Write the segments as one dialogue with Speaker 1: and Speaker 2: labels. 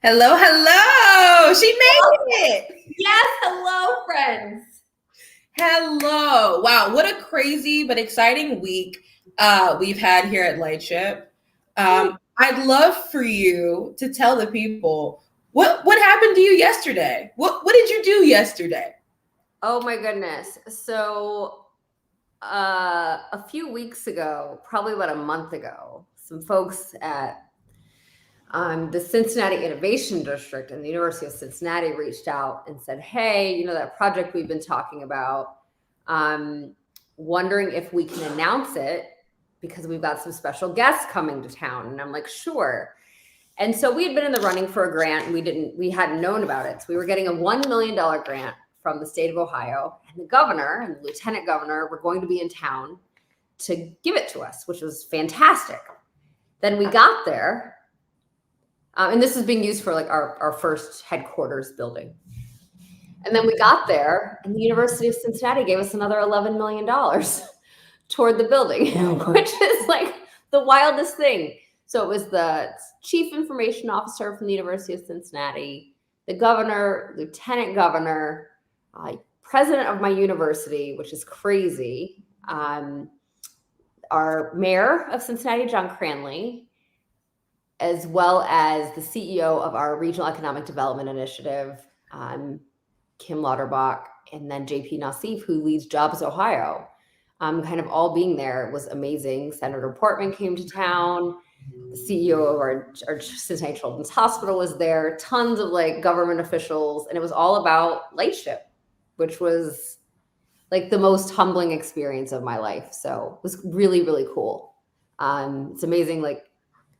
Speaker 1: Hello, hello. She made it.
Speaker 2: Yes, hello, friends.
Speaker 1: Hello. Wow, what a crazy but exciting week we've had here at Lightship. I'd love for you to tell the people what happened to you yesterday. What did you do yesterday?
Speaker 2: Oh my goodness. So a few weeks ago, probably about a month ago, some folks at the Cincinnati Innovation District and the University of Cincinnati reached out and said, hey, that project we've been talking about, wondering if we can announce it because we've got some special guests coming to town. And I'm like, sure. And so we had been in the running for a grant and we hadn't known about it. So we were getting a $1 million grant from the state of Ohio, and the governor and the lieutenant governor were going to be in town to give it to us, which was fantastic. Then we got there, and this is being used for like our first headquarters building. And then we got there, and the University of Cincinnati gave us another $11 million toward the building, which is like the wildest thing. So it was the chief information officer from the University of Cincinnati, the governor, lieutenant governor, president of my university, which is crazy, our mayor of Cincinnati, John Cranley, as well as the CEO of our Regional Economic Development Initiative, Kim Lauterbach, and then JP Nassif, who leads Jobs Ohio. Kind of all being there was amazing. Senator Portman came to town. The CEO of our Cincinnati Children's Hospital was there. Tons of like government officials, and it was all about Lightship, which was like the most humbling experience of my life. So it was really, really cool. It's amazing, like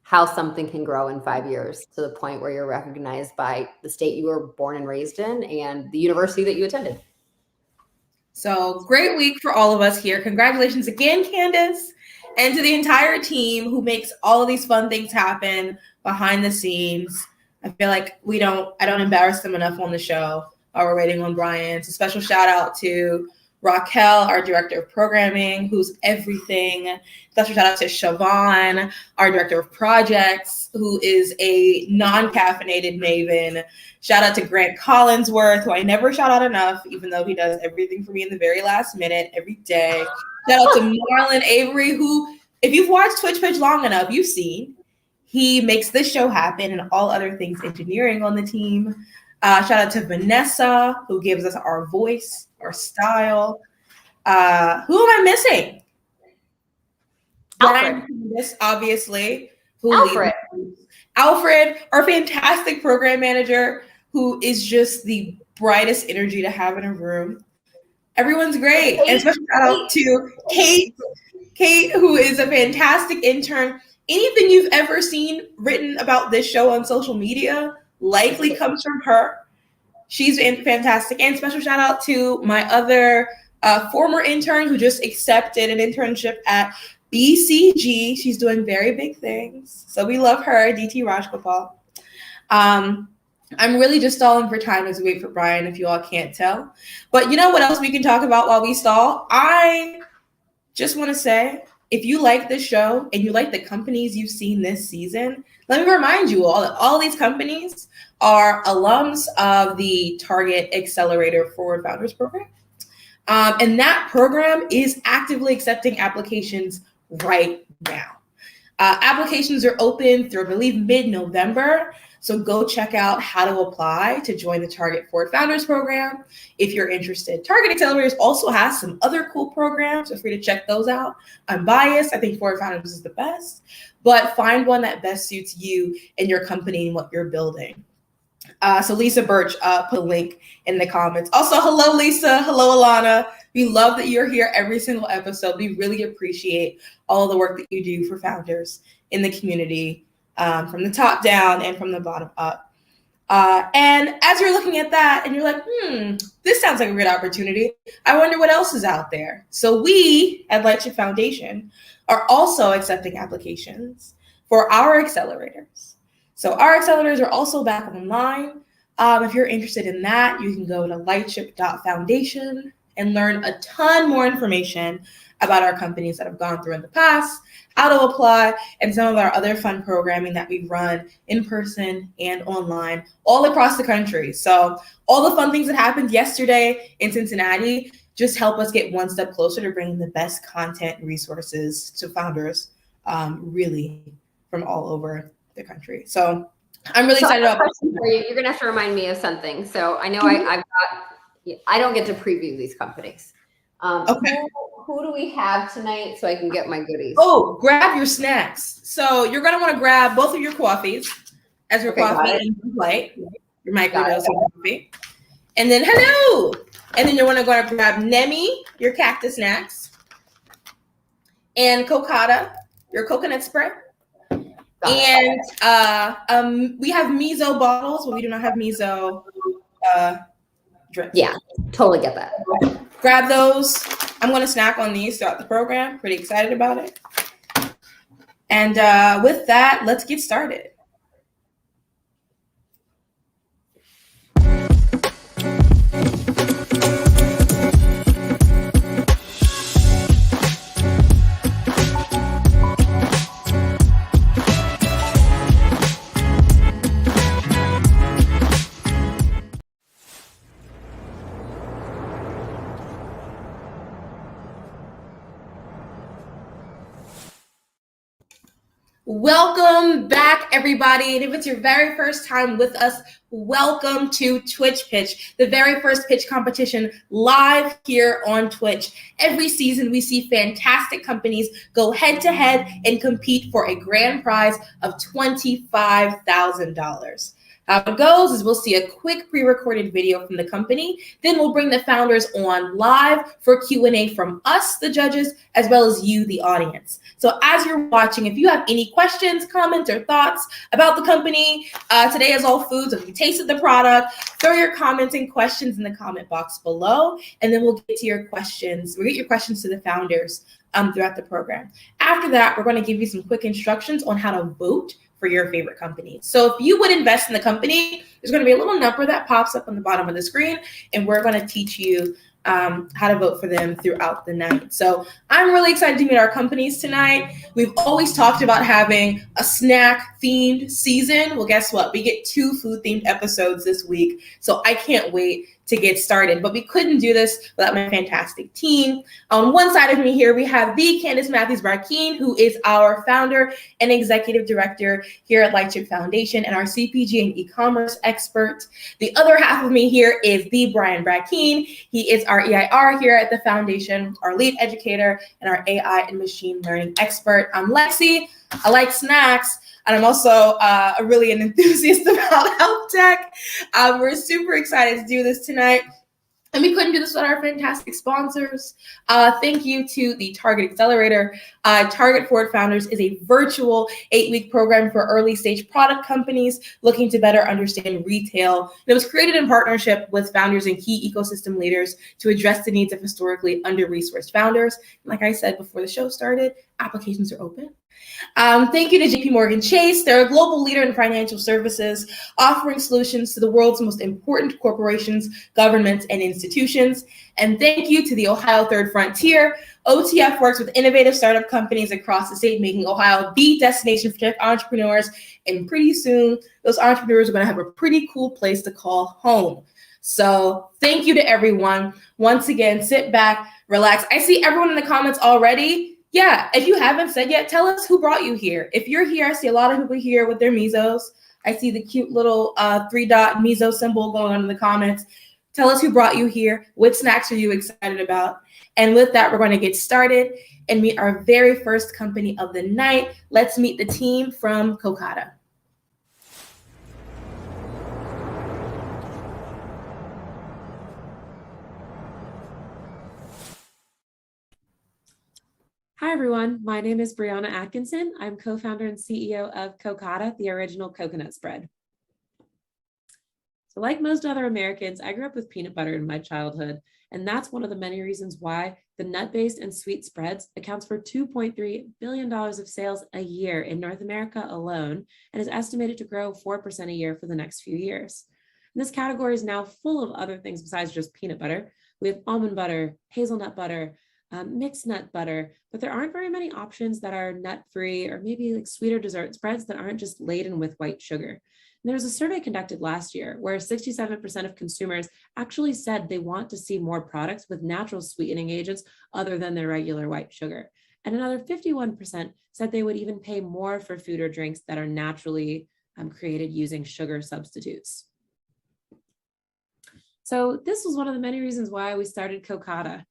Speaker 2: how something can grow in 5 years to the point where you're recognized by the state you were born and raised in and the university that you attended.
Speaker 1: So great week for all of us here. Congratulations again, Candace, and to the entire team who makes all of these fun things happen behind the scenes. I feel like I don't embarrass them enough on the show while we're waiting on Brian. So special shout out to Raquel, our director of programming, who's everything. Special shout out to Siobhan, our director of projects, who is a non-caffeinated maven. Shout out to Grant Collinsworth, who I never shout out enough, even though he does everything for me in the very last minute every day. Shout out to Marlon Avery, who, if you've watched Twitch Pitch long enough, you've seen. He makes this show happen and all other things engineering on the team. Shout out to Vanessa, who gives us our voice, our style. Who am I missing?
Speaker 2: Alfred.
Speaker 1: This obviously.
Speaker 2: Alfred,
Speaker 1: our fantastic program manager, who is just the brightest energy to have in a room. Everyone's great. And special shout out to Kate, who is a fantastic intern. Anything you've ever seen written about this show on social media likely comes from her. She's fantastic. And special shout out to my other former intern who just accepted an internship at BCG. She's doing very big things. So we love her, DT Rajgopal. I'm really just stalling for time as we wait for Brian, if you all can't tell. But you know what else we can talk about while we stall? I just want to say, if you like this show and you like the companies you've seen this season, let me remind you all that all these companies are alums of the Target Accelerator Forward Founders Program. And that program is actively accepting applications right now. Applications are open through, I believe, mid-November. So go check out how to apply to join the Target Forward Founders Program if you're interested. Target Accelerators also has some other cool programs. Feel free to check those out. I'm biased. I think Forward Founders is the best. But find one that best suits you and your company and what you're building. So Lisa Birch put a link in the comments. Also, hello, Lisa. Hello, Alana. We love that you're here every single episode. We really appreciate all the work that you do for founders in the community, from the top down and from the bottom up. And as you're looking at that and you're like, this sounds like a great opportunity. I wonder what else is out there. So we at Lightship Foundation are also accepting applications for our accelerators. So our accelerators are also back online. If you're interested in that, you can go to lightship.foundation and learn a ton more information about our companies that have gone through in the past, how to apply, and some of our other fun programming that we've run in person and online all across the country. So all the fun things that happened yesterday in Cincinnati just help us get one step closer to bringing the best content and resources to founders really from all over the country. So I'm really excited about
Speaker 2: question for you. You're gonna have to remind me of something. So I know I don't get to preview these companies.
Speaker 1: Okay.
Speaker 2: Who do we have tonight so I can get my goodies?
Speaker 1: Oh, grab your snacks. So you're gonna want to grab both of your coffees, Ezra coffee and Lite, your microdose of coffee. And then hello. And then you're gonna go to grab Nemi, your cactus snacks, and Kokada, your coconut spread. And we have MIZO bottles, but we do not have MIZO drinks.
Speaker 2: Yeah, totally get that.
Speaker 1: Grab those. I'm going to snack on these throughout the program. Pretty excited about it. And with that, let's get started. Welcome back, everybody. And if it's your very first time with us, welcome to Twitch Pitch, the very first pitch competition live here on Twitch. Every season, we see fantastic companies go head to head and compete for a grand prize of $25,000. How it goes is we'll see a quick pre-recorded video from the company. Then we'll bring the founders on live for Q&A from us, the judges, as well as you, the audience. So as you're watching, if you have any questions, comments, or thoughts about the company, today is all foods. If you tasted the product, throw your comments and questions in the comment box below, and then we'll get to your questions. We'll get your questions to the founders throughout the program. After that, we're going to give you some quick instructions on how to vote for your favorite company. So if you would invest in the company, there's going to be a little number that pops up on the bottom of the screen, and we're going to teach you how to vote for them throughout the night. So I'm really excited to meet our companies tonight. We've always talked about having a snack themed season. Well, guess what? We get 2 food themed episodes this week. So I can't wait to get started, but we couldn't do this without my fantastic team. On one side of me here, we have the Candace Matthews-Barkeen, who is our founder and executive director here at Lightship Foundation and our CPG and e-commerce expert. The other half of me here is the Brian Brackeen. He is our EIR here at the foundation, our lead educator, and our AI and machine learning expert. I'm Lexi. I like snacks. And I'm also really an enthusiast about health tech. We're super excited to do this tonight. And we couldn't do this without our fantastic sponsors. Thank you to the Target Accelerator. Target Forward Founders is a virtual 8-week program for early stage product companies looking to better understand retail. And it was created in partnership with founders and key ecosystem leaders to address the needs of historically under-resourced founders. Like I said before the show started, applications are open. Thank you to JP Morgan Chase. They're a global leader in financial services, offering solutions to the world's most important corporations, governments, and institutions. And thank you to the Ohio Third Frontier. OTF works with innovative startup companies across the state, making Ohio the destination for tech entrepreneurs. And pretty soon, those entrepreneurs are going to have a pretty cool place to call home. So thank you to everyone. Once again, sit back, relax. I see everyone in the comments already. Yeah, if you haven't said yet, tell us who brought you here. If you're here, I see a lot of people here with their MIZOs. I see the cute little 3-dot MIZO symbol going on in the comments. Tell us who brought you here. What snacks are you excited about? And with that, we're going to get started and meet our very first company of the night. Let's meet the team from Kokada.
Speaker 3: Hi, everyone. My name is Brianna Atkinson. I'm co-founder and CEO of Kokada, the original coconut spread. So like most other Americans, I grew up with peanut butter in my childhood, and that's one of the many reasons why the nut-based and sweet spreads accounts for $2.3 billion of sales a year in North America alone, and is estimated to grow 4% a year for the next few years. And this category is now full of other things besides just peanut butter, We have almond butter, hazelnut butter, mixed nut butter, but there aren't very many options that are nut-free or maybe like sweeter dessert spreads that aren't just laden with white sugar. And there was a survey conducted last year where 67% of consumers actually said they want to see more products with natural sweetening agents other than their regular white sugar. And another 51% said they would even pay more for food or drinks that are naturally created using sugar substitutes. So this was one of the many reasons why we started Kokada.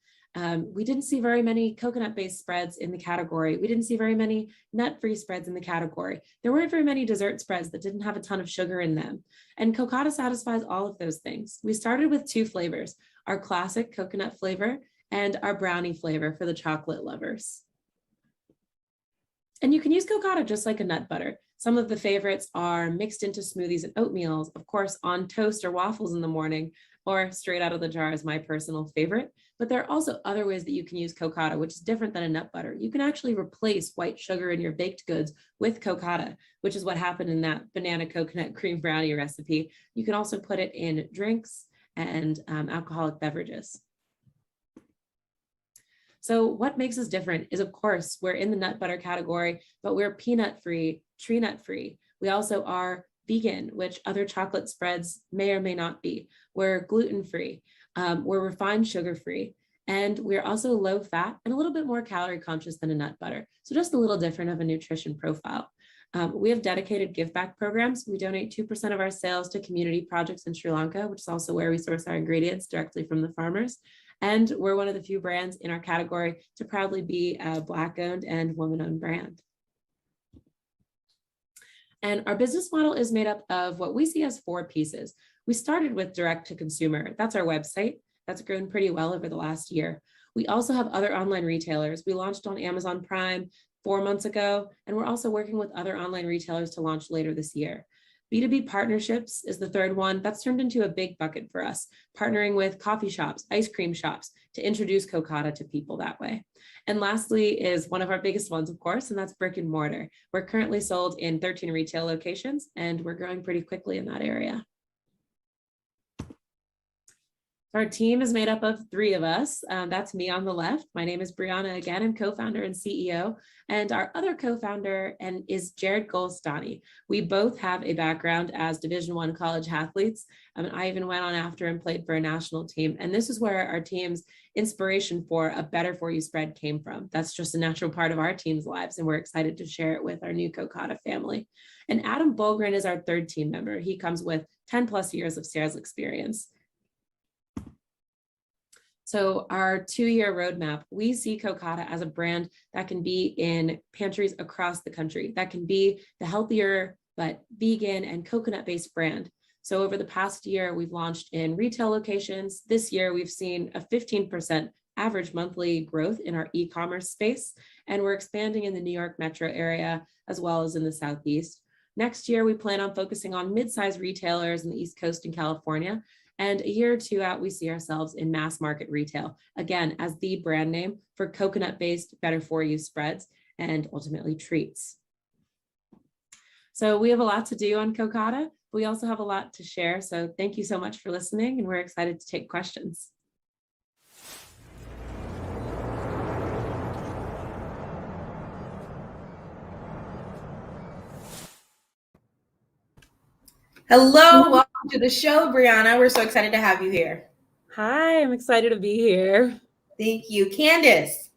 Speaker 3: We didn't see very many coconut-based spreads in the category. We didn't see very many nut-free spreads in the category. There weren't very many dessert spreads that didn't have a ton of sugar in them. And Kokada satisfies all of those things. We started with 2 flavors, our classic coconut flavor and our brownie flavor for the chocolate lovers. And you can use Kokada just like a nut butter. Some of the favorites are mixed into smoothies and oatmeals, of course, on toast or waffles in the morning, or straight out of the jar is my personal favorite. But there are also other ways that you can use Kokada, which is different than a nut butter. You can actually replace white sugar in your baked goods with Kokada, which is what happened in that banana coconut cream brownie recipe. You can also put it in drinks and alcoholic beverages. So what makes us different is, of course, we're in the nut butter category, but we're peanut-free, tree nut-free. We also are vegan, which other chocolate spreads may or may not be. We're gluten-free, we're refined sugar-free, and we're also low-fat and a little bit more calorie-conscious than a nut butter. So just a little different of a nutrition profile. We have dedicated give back programs. We donate 2% of our sales to community projects in Sri Lanka, which is also where we source our ingredients directly from the farmers. And we're one of the few brands in our category to proudly be a Black-owned and woman-owned brand. And our business model is made up of what we see as 4 pieces. We started with direct to consumer. That's our website. That's grown pretty well over the last year. We also have other online retailers. We launched on Amazon Prime 4 months ago, and we're also working with other online retailers to launch later this year. B2B partnerships is the third one. That's turned into a big bucket for us, partnering with coffee shops, ice cream shops to introduce Kokada to people that way. And lastly is one of our biggest ones, of course, and that's brick and mortar. We're currently sold in 13 retail locations, and we're growing pretty quickly in that area. Our team is made up of 3 of us. That's me on the left. My name is Brianna again. I'm co-founder and CEO. And our other co-founder is Jared Golstani. We both have a background as Division I college athletes. I even went on after and played for a national team. And this is where our team's inspiration for a Better For You spread came from. That's just a natural part of our team's lives, and we're excited to share it with our new Kokada family. And Adam Bolgren is our 3rd team member. He comes with 10 plus years of sales experience. So our 2-year roadmap, we see Kokada as a brand that can be in pantries across the country, that can be the healthier but vegan and coconut-based brand. So over the past year, we've launched in retail locations. This year, we've seen a 15% average monthly growth in our e-commerce space, and we're expanding in the New York metro area as well as in the Southeast. Next year, we plan on focusing on mid-size retailers in the East Coast and California. And a year or 2 out, we see ourselves in mass market retail, again, as the brand name for coconut-based Better For You spreads and ultimately treats. So we have a lot to do on Kokada. We also have a lot to share. So thank you so much for listening, and we're excited to take questions.
Speaker 1: Hello, welcome to the show, Brianna. We're so excited to have you here.
Speaker 3: Hi, I'm excited to be here.
Speaker 1: Thank you. Candace.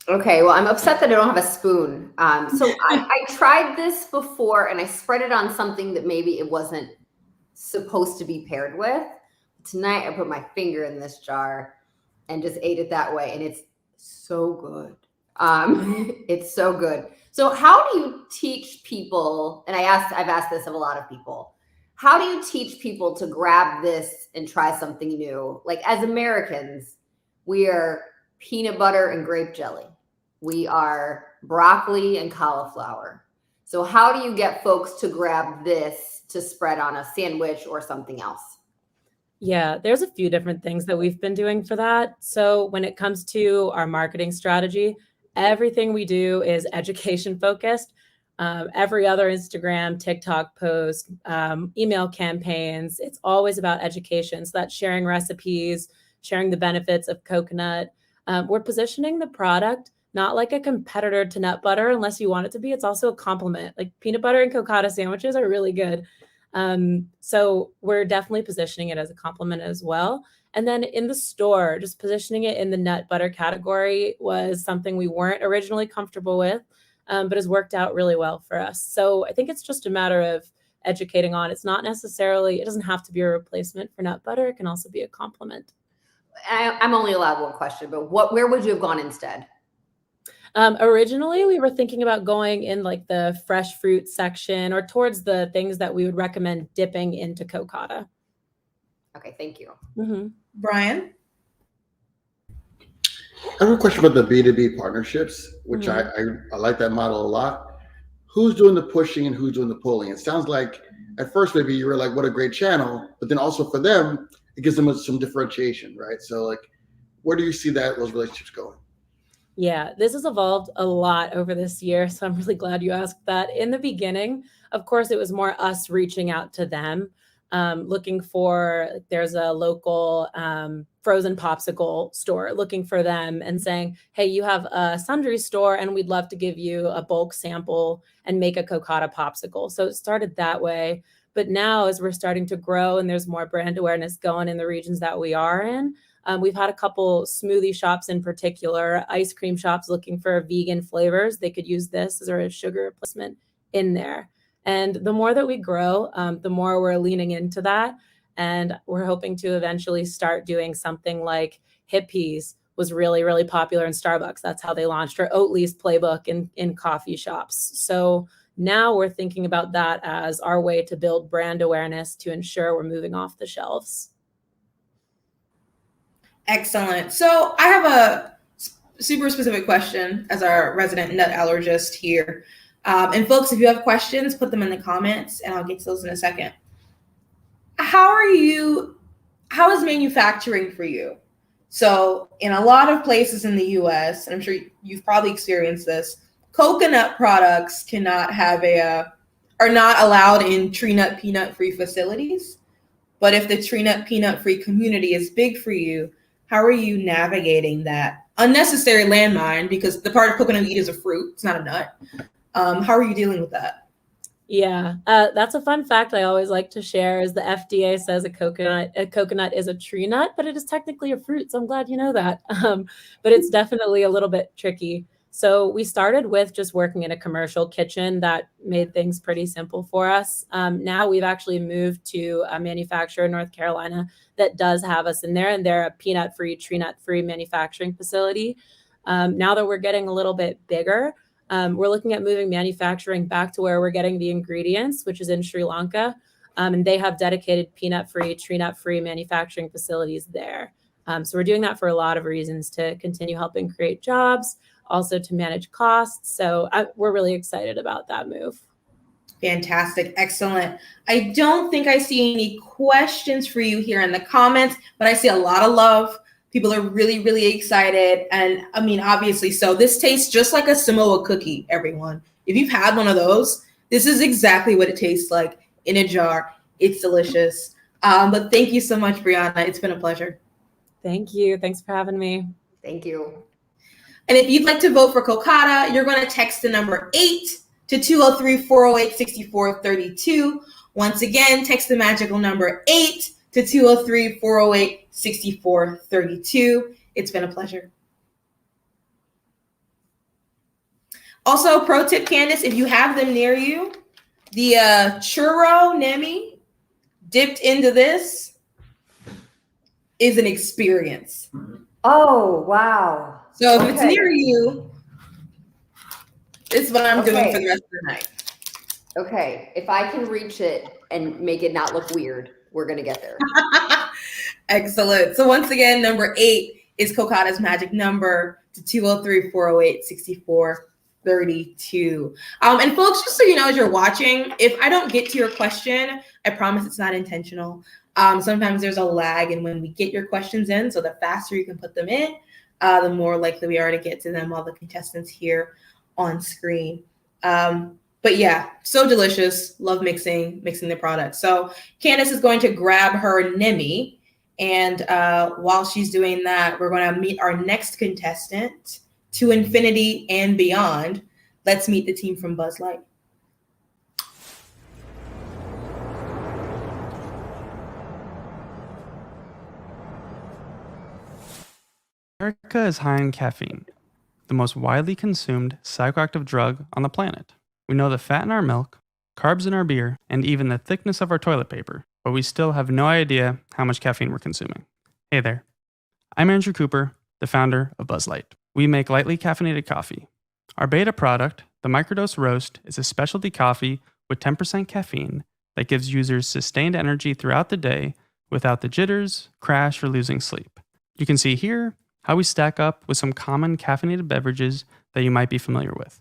Speaker 2: Okay, well, I'm upset that I don't have a spoon. So I tried this before, and I spread it on something that maybe it wasn't supposed to be paired with. Tonight, I put my finger in this jar and just ate it that way, and it's so good. It's so good. So how do you teach people, and I've asked this of a lot of people, how do you teach people to grab this and try something new? Like, as Americans, we are peanut butter and grape jelly. We are broccoli and cauliflower. So how do you get folks to grab this to spread on a sandwich or something else?
Speaker 3: Yeah, there's a few different things that we've been doing for that. So when it comes to our marketing strategy, everything we do is education focused. Every other Instagram, TikTok post, email campaigns, it's always about education. So that's sharing recipes, sharing the benefits of coconut. We're positioning the product not like a competitor to nut butter unless you want it to be. It's also a complement. Like peanut butter and Kokada sandwiches are really good. So we're definitely positioning it as a complement as well. And then in the store, just positioning it in the nut butter category was something we weren't originally comfortable with, but has worked out really well for us. So I think it's just a matter of educating on. It's not necessarily, it doesn't have to be a replacement for nut butter. It can also be a complement.
Speaker 2: I'm only allowed one question, but where would you have gone instead?
Speaker 3: Originally, we were thinking about going in like the fresh fruit section or towards the things that we would recommend dipping into Kokada.
Speaker 2: Okay, thank you.
Speaker 3: Mm-hmm.
Speaker 1: Brian?
Speaker 4: I have a question about the B2B partnerships, which I like that model a lot. Who's doing the pushing and who's doing the pulling? It sounds like at first maybe you were like, what a great channel, but then also for them, it gives them some differentiation, right? So like, where do you see those relationships going?
Speaker 3: Yeah, this has evolved a lot over this year. So I'm really glad you asked that. In the beginning, of course, it was more us reaching out to them, looking for, there's a local frozen popsicle store, looking for them and saying, hey, you have a sundry store and we'd love to give you a bulk sample and make a Kokada popsicle. So it started that way. But now as we're starting to grow and there's more brand awareness going in the regions that we are in, we've had a couple smoothie shops in particular, ice cream shops looking for vegan flavors. They could use this as a sugar replacement in there. And the more that we grow, the more we're leaning into that. And we're hoping to eventually start doing something like Hippies was really, really popular in Starbucks. That's how they launched, or Oatly's playbook in coffee shops. So now we're thinking about that as our way to build brand awareness to ensure we're moving off the shelves.
Speaker 1: Excellent. So I have a super specific question as our resident nut allergist here. And folks, if you have questions, put them in the comments and I'll get to those in a second. How is manufacturing for you? So in a lot of places in the US, and I'm sure you've probably experienced this, coconut products are not allowed in tree nut peanut free facilities. But if the tree nut peanut free community is big for you, how are you navigating that unnecessary landmine? Because the part of coconut you eat is a fruit, it's not a nut. How are you dealing with that?
Speaker 3: Yeah, that's a fun fact I always like to share is the FDA says a coconut is a tree nut, but it is technically a fruit. So I'm glad you know that. But it's definitely a little bit tricky. So we started with just working in a commercial kitchen that made things pretty simple for us. Now we've actually moved to a manufacturer in North Carolina that does have us in there, and they're a peanut-free, tree nut-free manufacturing facility. Now that we're getting a little bit bigger, we're looking at moving manufacturing back to where we're getting the ingredients, which is in Sri Lanka. And they have dedicated peanut-free, tree nut-free manufacturing facilities there. So we're doing that for a lot of reasons, to continue helping create jobs, also to manage costs. So we're really excited about that move.
Speaker 1: Fantastic. Excellent. I don't think I see any questions for you here in the comments, but I see a lot of love. People are really, really excited. And I mean, obviously, so this tastes just like a Samoa cookie, everyone. If you've had one of those, this is exactly what it tastes like in a jar. It's delicious. But thank you so much, Brianna. It's been a pleasure.
Speaker 3: Thank you. Thanks for having me.
Speaker 2: Thank you.
Speaker 1: And if you'd like to vote for Kokada, you're going to text the number 8 to 203-408-6432. Once again, text the magical number 8 to 203-408-6432. It's been a pleasure. Also, pro tip, Candace, if you have them near you, the churro Nemi dipped into this is an experience.
Speaker 2: Oh, wow.
Speaker 1: So if it's near you, this is what I'm doing for the rest of the night.
Speaker 2: Okay. If I can reach it and make it not look weird, we're going to get there.
Speaker 1: Excellent. So once again, number 8 is Kokada's magic number to 203-408-6432. And folks, just so you know, as you're watching, if I don't get to your question, I promise it's not intentional. Sometimes there's a lag in when we get your questions in. So the faster you can put them in, the more likely we are to get to them while the contestants here on screen. But yeah, so delicious. Love mixing the product. So Candace is going to grab her Nemi And while she's doing that, we're going to meet our next contestant to infinity and beyond. Let's meet the team from Buzz Light.
Speaker 5: America is high in caffeine, the most widely consumed psychoactive drug on the planet. We know the fat in our milk, carbs in our beer, and even the thickness of our toilet paper, but we still have no idea how much caffeine we're consuming. Hey there, I'm Andrew Cooper, the founder of Buzz Light. We make lightly caffeinated coffee. Our beta product, the Microdose Roast, is a specialty coffee with 10% caffeine that gives users sustained energy throughout the day without the jitters, crash, or losing sleep. You can see here how we stack up with some common caffeinated beverages that you might be familiar with.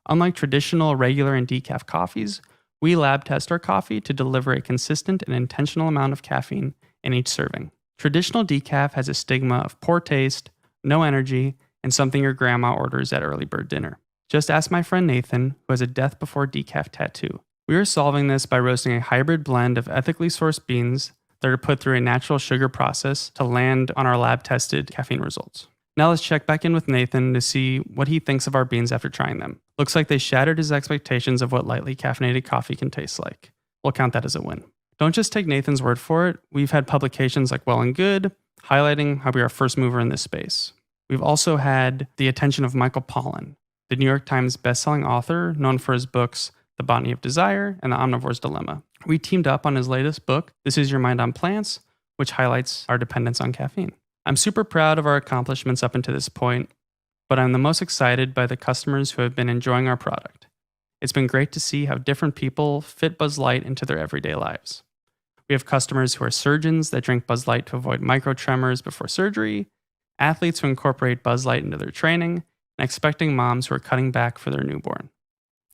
Speaker 5: Unlike traditional, regular, and decaf coffees, we lab test our coffee to deliver a consistent and intentional amount of caffeine in each serving. Traditional decaf has a stigma of poor taste, no energy, and something your grandma orders at early bird dinner. Just ask my friend Nathan, who has a death before decaf tattoo. We are solving this by roasting a hybrid blend of ethically sourced beans that are put through a natural sugar process to land on our lab-tested caffeine results. Now let's check back in with Nathan to see what he thinks of our beans after trying them. Looks like they shattered his expectations of what lightly caffeinated coffee can taste like. We'll count that as a win. Don't just take Nathan's word for it. We've had publications like Well and Good highlighting how we are a first mover in this space. We've also had the attention of Michael Pollan, the New York Times bestselling author known for his books The Botany of Desire and The Omnivore's Dilemma. We teamed up on his latest book, This Is Your Mind on Plants, which highlights our dependence on caffeine. I'm super proud of our accomplishments up until this point, but I'm the most excited by the customers who have been enjoying our product. It's been great to see how different people fit Buzz Light into their everyday lives. We have customers who are surgeons that drink Buzz Light to avoid microtremors before surgery, athletes who incorporate Buzz Light into their training, and expecting moms who are cutting back for their newborn.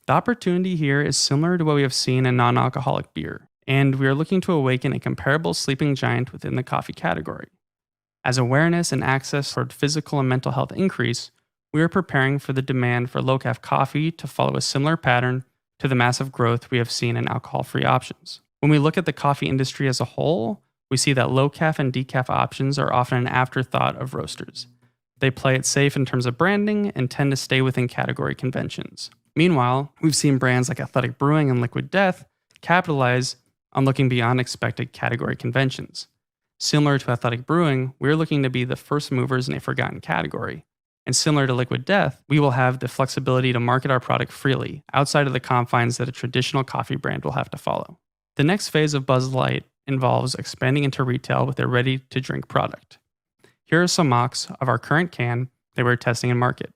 Speaker 5: The opportunity here is similar to what we have seen in non-alcoholic beer, and we are looking to awaken a comparable sleeping giant within the coffee category. As awareness and access toward physical and mental health increase, we are preparing for the demand for low-caf coffee to follow a similar pattern to the massive growth we have seen in alcohol-free options. When we look at the coffee industry as a whole, we see that low-caf and decaf options are often an afterthought of roasters. They play it safe in terms of branding and tend to stay within category conventions. Meanwhile, we've seen brands like Athletic Brewing and Liquid Death capitalize on looking beyond expected category conventions. Similar to Athletic Brewing, we're looking to be the first movers in a forgotten category. And similar to Liquid Death, we will have the flexibility to market our product freely, outside of the confines that a traditional coffee brand will have to follow. The next phase of Buzz Light involves expanding into retail with a ready-to-drink product. Here are some mocks of our current can that we're testing in market.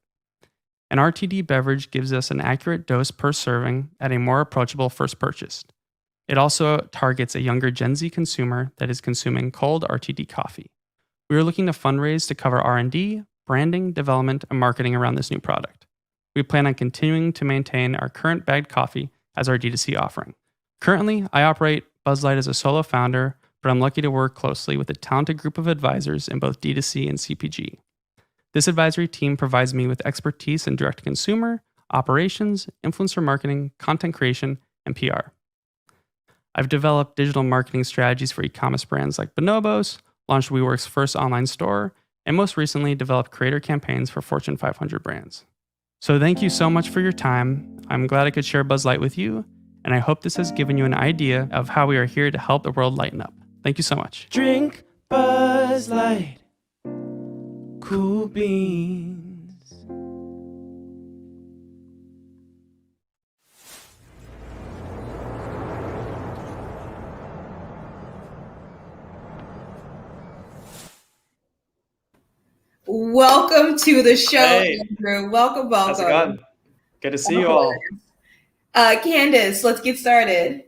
Speaker 5: An RTD beverage gives us an accurate dose per serving at a more approachable first purchase. It also targets a younger Gen Z consumer that is consuming cold RTD coffee. We are looking to fundraise to cover R&D, branding, development, and marketing around this new product. We plan on continuing to maintain our current bagged coffee as our D2C offering. Currently, I operate Buzz Light as a solo founder, but I'm lucky to work closely with a talented group of advisors in both D2C and CPG. This advisory team provides me with expertise in direct-to-consumer, operations, influencer marketing, content creation, and PR. I've developed digital marketing strategies for e-commerce brands like Bonobos, launched WeWork's first online store, and most recently developed creator campaigns for Fortune 500 brands. So thank you so much for your time. I'm glad I could share Buzz Light with you, and I hope this has given you an idea of how we are here to help the world lighten up. Thank you so much. Drink Buzz Light. Cool beans.
Speaker 1: Welcome to the show,
Speaker 6: Hey.
Speaker 1: Andrew. Welcome.
Speaker 6: How's it going? Good to see you all.
Speaker 1: Candace, let's get started.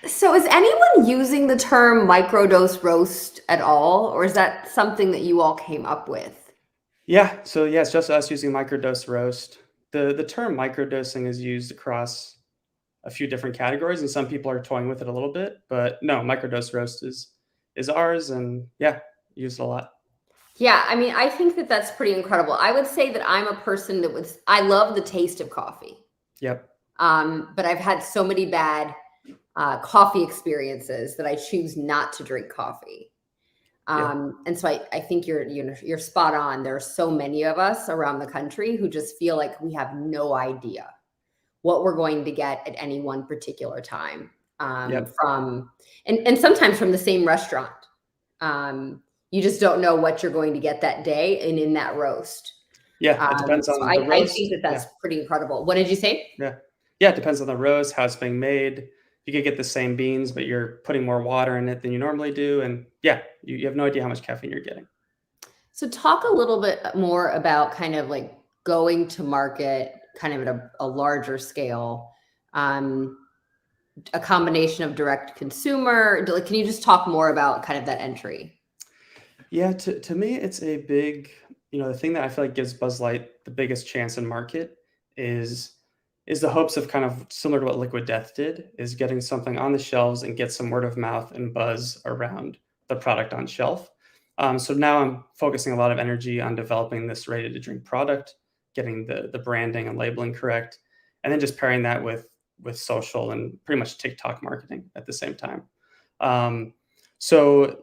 Speaker 2: So is anyone using the term microdose roast at all, or is that something that you all came up with?
Speaker 5: Yeah, it's just us using microdose roast. The term microdosing is used across a few different categories, and some people are toying with it a little bit, but no, microdose roast is ours, and yeah, used a lot.
Speaker 2: Yeah, I mean, I think that that's pretty incredible. I would say that I'm a person I love the taste of coffee.
Speaker 5: Yep.
Speaker 2: But I've had so many bad coffee experiences that I choose not to drink coffee. And so I think you're spot on. There are so many of us around the country who just feel like we have no idea what we're going to get at any one particular time from, and sometimes from the same restaurant. You just don't know what you're going to get that day and in that roast.
Speaker 6: Yeah, it depends on the roast.
Speaker 2: I think that's pretty incredible. What did you say?
Speaker 6: Yeah, it depends on the roast, how it's being made. You could get the same beans, but you're putting more water in it than you normally do. And you have no idea how much caffeine you're getting.
Speaker 2: So talk a little bit more about kind of like going to market kind of at a larger scale, a combination of direct consumer. Can you just talk more about kind of that entry?
Speaker 6: Yeah, to me, it's a big, the thing that I feel like gives Buzz Light the biggest chance in market is the hopes of kind of similar to what Liquid Death did, is getting something on the shelves and get some word of mouth and buzz around the product on shelf. So now I'm focusing a lot of energy on developing this ready to drink product, getting the branding and labeling correct, and then just pairing that with social and pretty much TikTok marketing at the same time. So,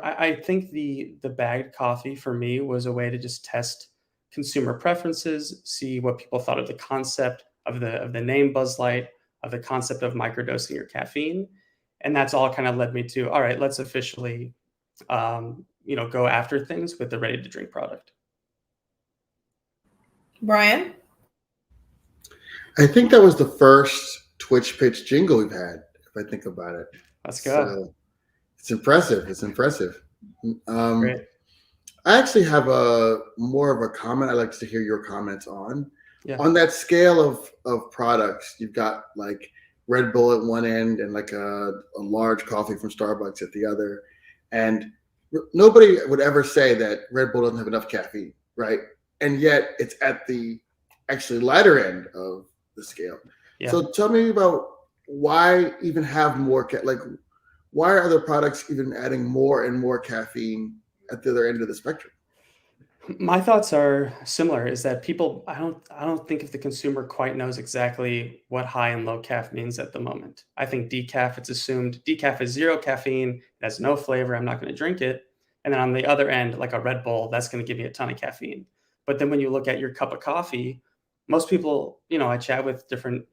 Speaker 6: I think the bagged coffee for me was a way to just test consumer preferences, see what people thought of the concept of the name Buzz Light, of the concept of microdosing your caffeine. And that's all kind of led me to, all right, let's officially, go after things with the ready to drink product.
Speaker 1: Brian?
Speaker 4: I think that was the first Twitch pitch jingle we've had, if I think about it.
Speaker 6: Let's go.
Speaker 4: So, it's impressive.
Speaker 6: Great.
Speaker 4: I actually have more of a comment I'd like to hear your comments on.
Speaker 6: Yeah.
Speaker 4: On that scale of products, you've got like Red Bull at one end and like a large coffee from Starbucks at the other. And nobody would ever say that Red Bull doesn't have enough caffeine, right? And yet it's at the actually lighter end of the scale.
Speaker 6: Yeah.
Speaker 4: So tell me about why even have more, why are other products even adding more and more caffeine at the other end of the spectrum?
Speaker 6: My thoughts are similar, is that people, I don't think if the consumer quite knows exactly what high and low caff means at the moment. I think decaf, it's assumed decaf is zero caffeine, it has no flavor, I'm not going to drink it. And then on the other end, like a Red Bull, that's going to give you a ton of caffeine. But then when you look at your cup of coffee, most people, I chat with different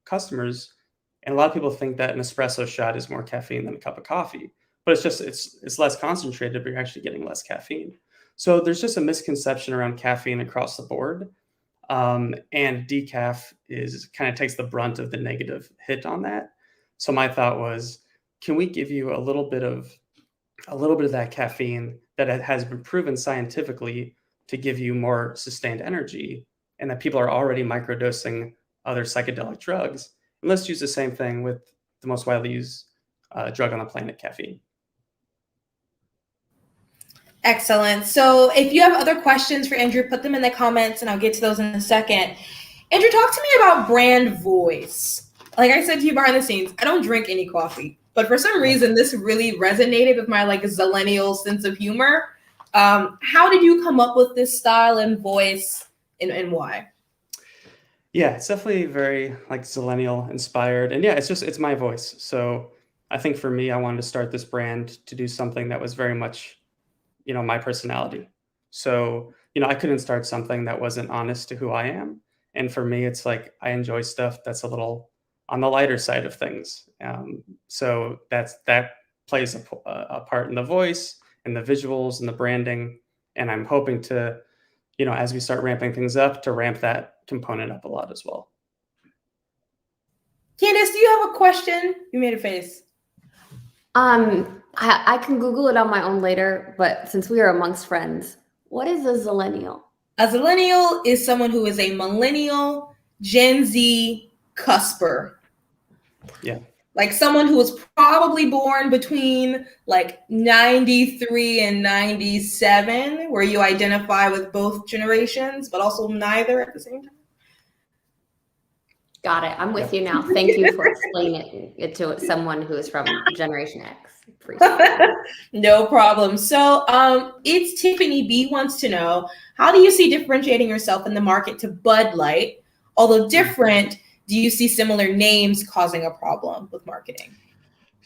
Speaker 6: customers, and a lot of people think that an espresso shot is more caffeine than a cup of coffee. But it's just, it's less concentrated, but you're actually getting less caffeine. So there's just a misconception around caffeine across the board. And decaf kind of takes the brunt of the negative hit on that. So my thought was, can we give you a little bit of that caffeine that has been proven scientifically to give you more sustained energy, and that people are already microdosing other psychedelic drugs? And let's use the same thing with the most widely used drug on the planet, caffeine.
Speaker 1: Excellent. So if you have other questions for Andrew, put them in the comments and I'll get to those in a second. Andrew, talk to me about brand voice. Like I said to you behind the scenes, I don't drink any coffee, but for some reason, this really resonated with my zillennial sense of humor. How did you come up with this style and voice, and why?
Speaker 6: Yeah, it's definitely very zillennial inspired. And yeah, it's my voice. So I think for me, I wanted to start this brand to do something that was very much my personality. So, I couldn't start something that wasn't honest to who I am. And for me, it's like, I enjoy stuff that's a little on the lighter side of things. So that plays a part in the voice and the visuals and the branding. And I'm hoping to, as we start ramping things up, to ramp that component up a lot as well.
Speaker 1: Candace, do you have a question? You made a face.
Speaker 2: I can Google it on my own later, but since we are amongst friends, what is a zillennial?
Speaker 1: A zillennial is someone who is a millennial, Gen Z cusper.
Speaker 6: Yeah.
Speaker 1: Like someone who was probably born between 93 and 97, where you identify with both generations, but also neither at the same time.
Speaker 2: Got it. I'm with you now. Thank you for explaining it to someone who is from Generation X.
Speaker 1: No problem. So it's Tiffany B wants to know, how do you see differentiating yourself in the market to Bud Light? Although different, do you see similar names causing a problem with marketing?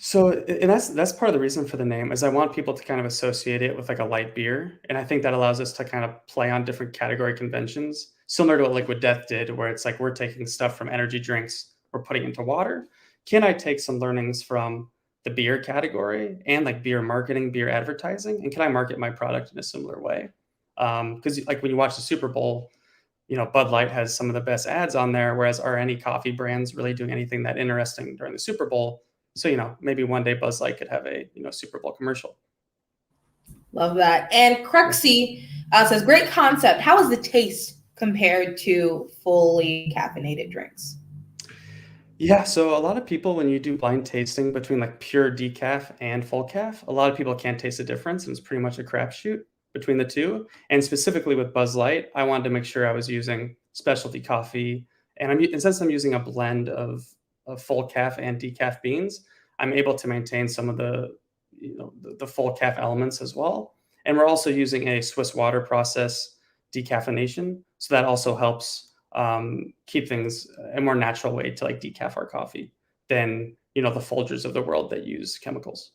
Speaker 6: So, and that's part of the reason for the name is I want people to kind of associate it with like a light beer. And I think that allows us to kind of play on different category conventions, similar to what Liquid Death did, where it's like we're taking stuff from energy drinks, we're putting into water. Can I take some learnings from the beer category and like beer marketing, beer advertising, and can I market my product in a similar way? Because like when you watch the Super Bowl, Bud Light has some of the best ads on there, whereas are any coffee brands really doing anything that interesting during the Super Bowl? So, maybe one day Buzz Light could have a, Super Bowl commercial.
Speaker 1: Love that. And Cruxy says, great concept. How is the taste compared to fully caffeinated drinks?
Speaker 6: Yeah, so a lot of people, when you do blind tasting between like pure decaf and full caf, a lot of people can't taste the difference, and it's pretty much a crapshoot between the two. And specifically with Buzz Light, I wanted to make sure I was using specialty coffee. And since I'm using a blend of full caf and decaf beans, I'm able to maintain some of the full caf elements as well. And we're also using a Swiss water process decaffeination, so that also helps keep things a more natural way to like decaf our coffee than the Folgers of the world that use chemicals.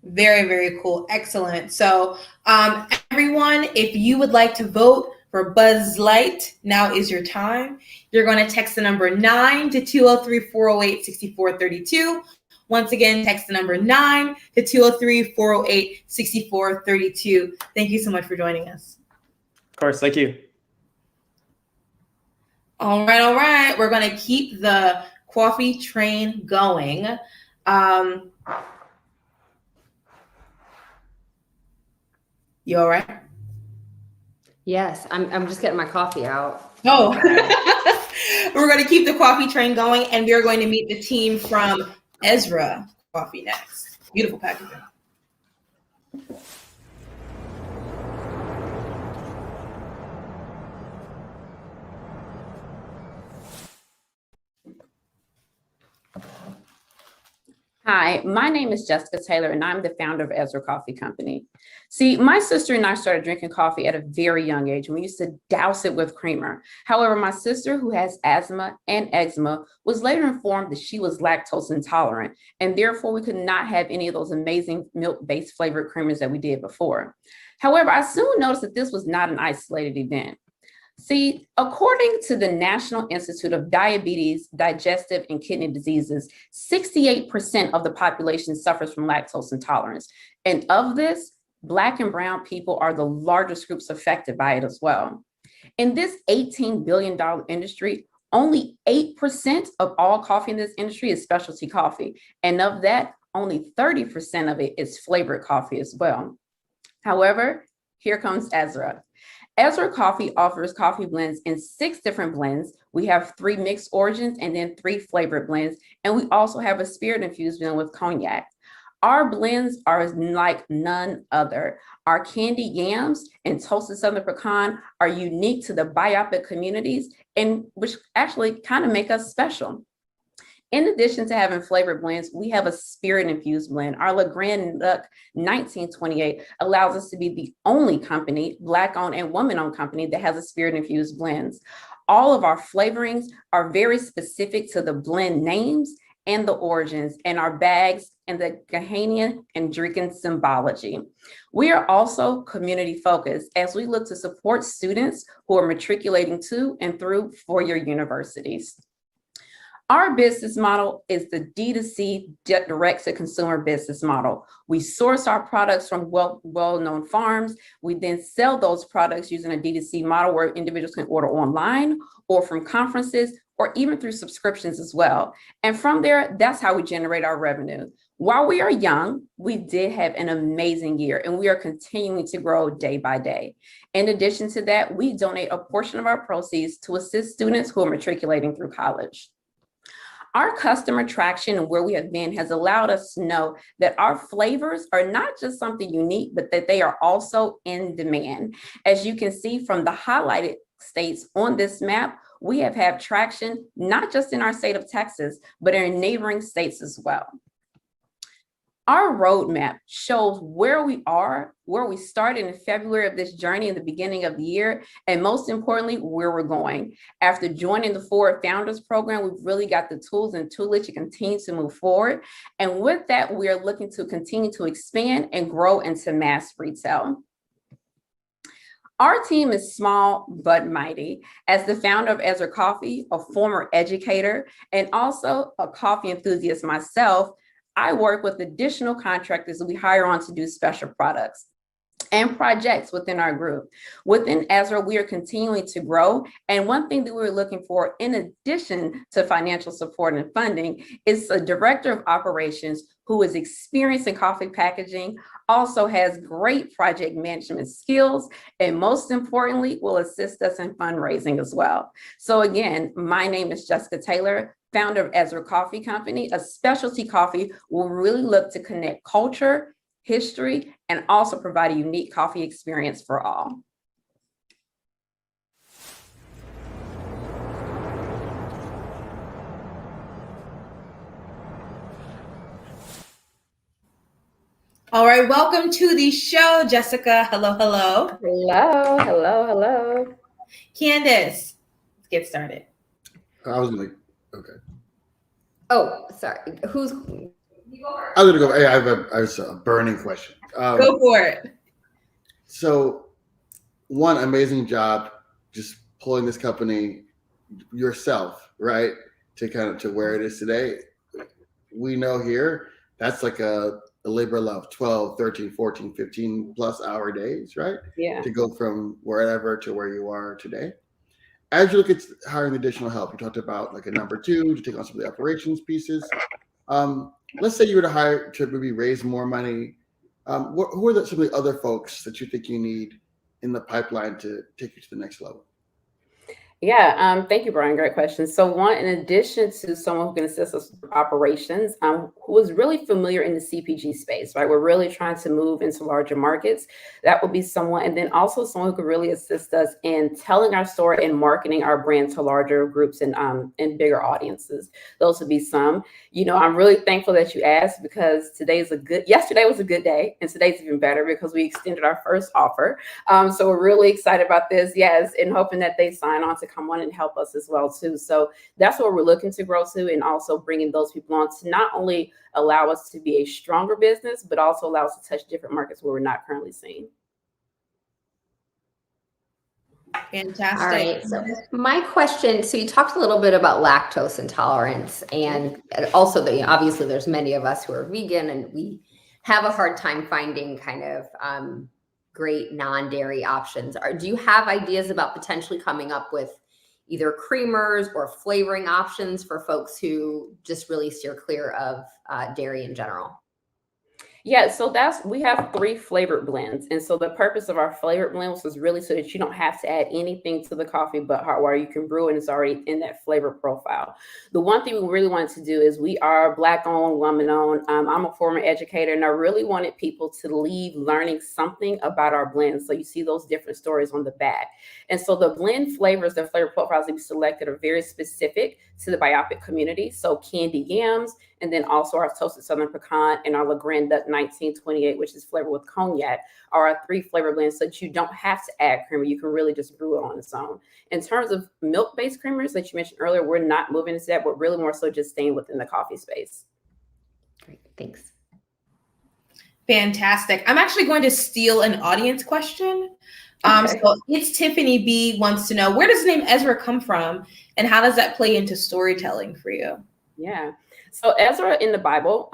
Speaker 1: Very, very cool. Excellent. So everyone, if you would like to vote for Buzz Light, now is your time. You're going to text the number 9 to 203-408-6432. Once again, text the number 9 to 203-408-6432. Thank you so much for joining us.
Speaker 6: Of course. Thank you.
Speaker 1: All right. We're going to keep the coffee train going. You all right?
Speaker 2: Yes, I'm just getting my coffee out.
Speaker 1: Oh, we're going to keep the coffee train going, and we're going to meet the team from Ezra Coffee next. Beautiful packaging.
Speaker 7: Hi, my name is Jessica Taylor, and I'm the founder of Ezra Coffee Company. See, my sister and I started drinking coffee at a very young age, and we used to douse it with creamer. However, my sister, who has asthma and eczema, was later informed that she was lactose intolerant, and therefore we could not have any of those amazing milk-based flavored creamers that we did before. However, I soon noticed that this was not an isolated event. See, according to the National Institute of Diabetes, Digestive, and Kidney Diseases, 68% of the population suffers from lactose intolerance. And of this, Black and brown people are the largest groups affected by it as well. In this $18 billion industry, only 8% of all coffee in this industry is specialty coffee. And of that, only 30% of it is flavored coffee as well. However, here comes Ezra. Ezra Coffee offers coffee blends in 6 different blends. We have 3 mixed origins and then 3 flavored blends. And we also have a spirit infused blend with cognac. Our blends are like none other. Our candy yams and toasted southern pecan are unique to the biopic communities, and which actually kind of make us special. In addition to having flavored blends, we have a spirit-infused blend. Our Le Grand Nuc 1928 allows us to be the only company, Black-owned and woman-owned company, that has a spirit-infused blends. All of our flavorings are very specific to the blend names and the origins, and our bags and the Ghanaian and drinking symbology. We are also community-focused as we look to support students who are matriculating to and through four-year universities. Our business model is the D2C, direct-to-consumer business model. We source our products from well-known farms. We then sell those products using a D2C model where individuals can order online or from conferences or even through subscriptions as well. And from there, that's how we generate our revenue. While we are young, we did have an amazing year, and we are continuing to grow day by day. In addition to that, we donate a portion of our proceeds to assist students who are matriculating through college. Our customer traction and where we have been has allowed us to know that our flavors are not just something unique, but that they are also in demand. As you can see from the highlighted states on this map, we have had traction not just in our state of Texas, but in neighboring states as well. Our roadmap shows where we are, where we started in February of this journey in the beginning of the year, and most importantly, where we're going. After joining the Forward Founders Program, we've really got the tools and toolage to continue to move forward. And with that, we are looking to continue to expand and grow into mass retail. Our team is small but mighty. As the founder of Ezra Coffee, a former educator, and also a coffee enthusiast myself, I work with additional contractors that we hire on to do special products and projects within our group. Within Ezra, we are continuing to grow. And one thing that we're looking for, in addition to financial support and funding, is a director of operations who is experienced in coffee packaging, also has great project management skills, and most importantly, will assist us in fundraising as well. So again, my name is Jessica Taylor, founder of Ezra Coffee Company. A specialty coffee will really look to connect culture, history, and also provide a unique coffee experience for all.
Speaker 1: All right, welcome to the show, Jessica. Hello, hello.
Speaker 7: Hello, hello, hello.
Speaker 1: Candace, let's get started.
Speaker 4: I was like, okay.
Speaker 2: Oh, sorry. Who's?
Speaker 4: I was gonna go. Hey, I have a burning question.
Speaker 1: Go for it.
Speaker 4: So, one, amazing job just pulling this company yourself, right, to where it is today. We know here that's like a labor of love, 12, 13, 14, 15 plus hour days, right?
Speaker 7: Yeah.
Speaker 4: To go from wherever to where you are today. As you look at hiring additional help, you talked about like a number two to take on some of the operations pieces. Let's say you were to hire to maybe raise more money. Who are some of the other folks that you think you need in the pipeline to take you to the next level?
Speaker 7: Yeah, thank you, Brian. Great question. So one, in addition to someone who can assist us with operations, who is really familiar in the CPG space, right? We're really trying to move into larger markets. That would be someone, and then also someone who could really assist us in telling our story and marketing our brand to larger groups and bigger audiences. Those would be some. You know, I'm really thankful that you asked, because yesterday was a good day, and today's even better because we extended our first offer. So we're really excited about this, yes, and hoping that they sign on to come on and help us as well too. So that's what we're looking to grow to, and also bringing those people on to not only allow us to be a stronger business, but also allow us to touch different markets where we're not currently seeing.
Speaker 1: Fantastic.
Speaker 2: All right. So my question, so you talked a little bit about lactose intolerance, and also that obviously there's many of us who are vegan and we have a hard time finding kind of great non-dairy options. Do you have ideas about potentially coming up with either creamers or flavoring options for folks who just really steer clear of dairy in general?
Speaker 7: Yeah, so we have 3 flavored blends. And so the purpose of our flavored blends was really so that you don't have to add anything to the coffee but hot water. You can brew it and it's already in that flavor profile. The one thing we really wanted to do is, we are Black owned, woman owned. I'm a former educator, and I really wanted people to leave learning something about our blends. So you see those different stories on the back. And so the blend flavors, the flavor profiles that we selected are very specific to the biopic community. So candy yams, and then also our toasted southern pecan and our Le Grand Duck 1928, which is flavored with cognac, are our 3 flavor blends, so that you don't have to add creamer. You can really just brew it on its own. In terms of milk-based creamers that you mentioned earlier, we're not moving into that, but really more so just staying within the coffee space.
Speaker 2: Great, thanks.
Speaker 1: Fantastic. I'm actually going to steal an audience question.
Speaker 7: Okay.
Speaker 1: So it's Tiffany B wants to know, where does the name Ezra come from, and how does that play into storytelling for you?
Speaker 7: Yeah. So Ezra in the Bible,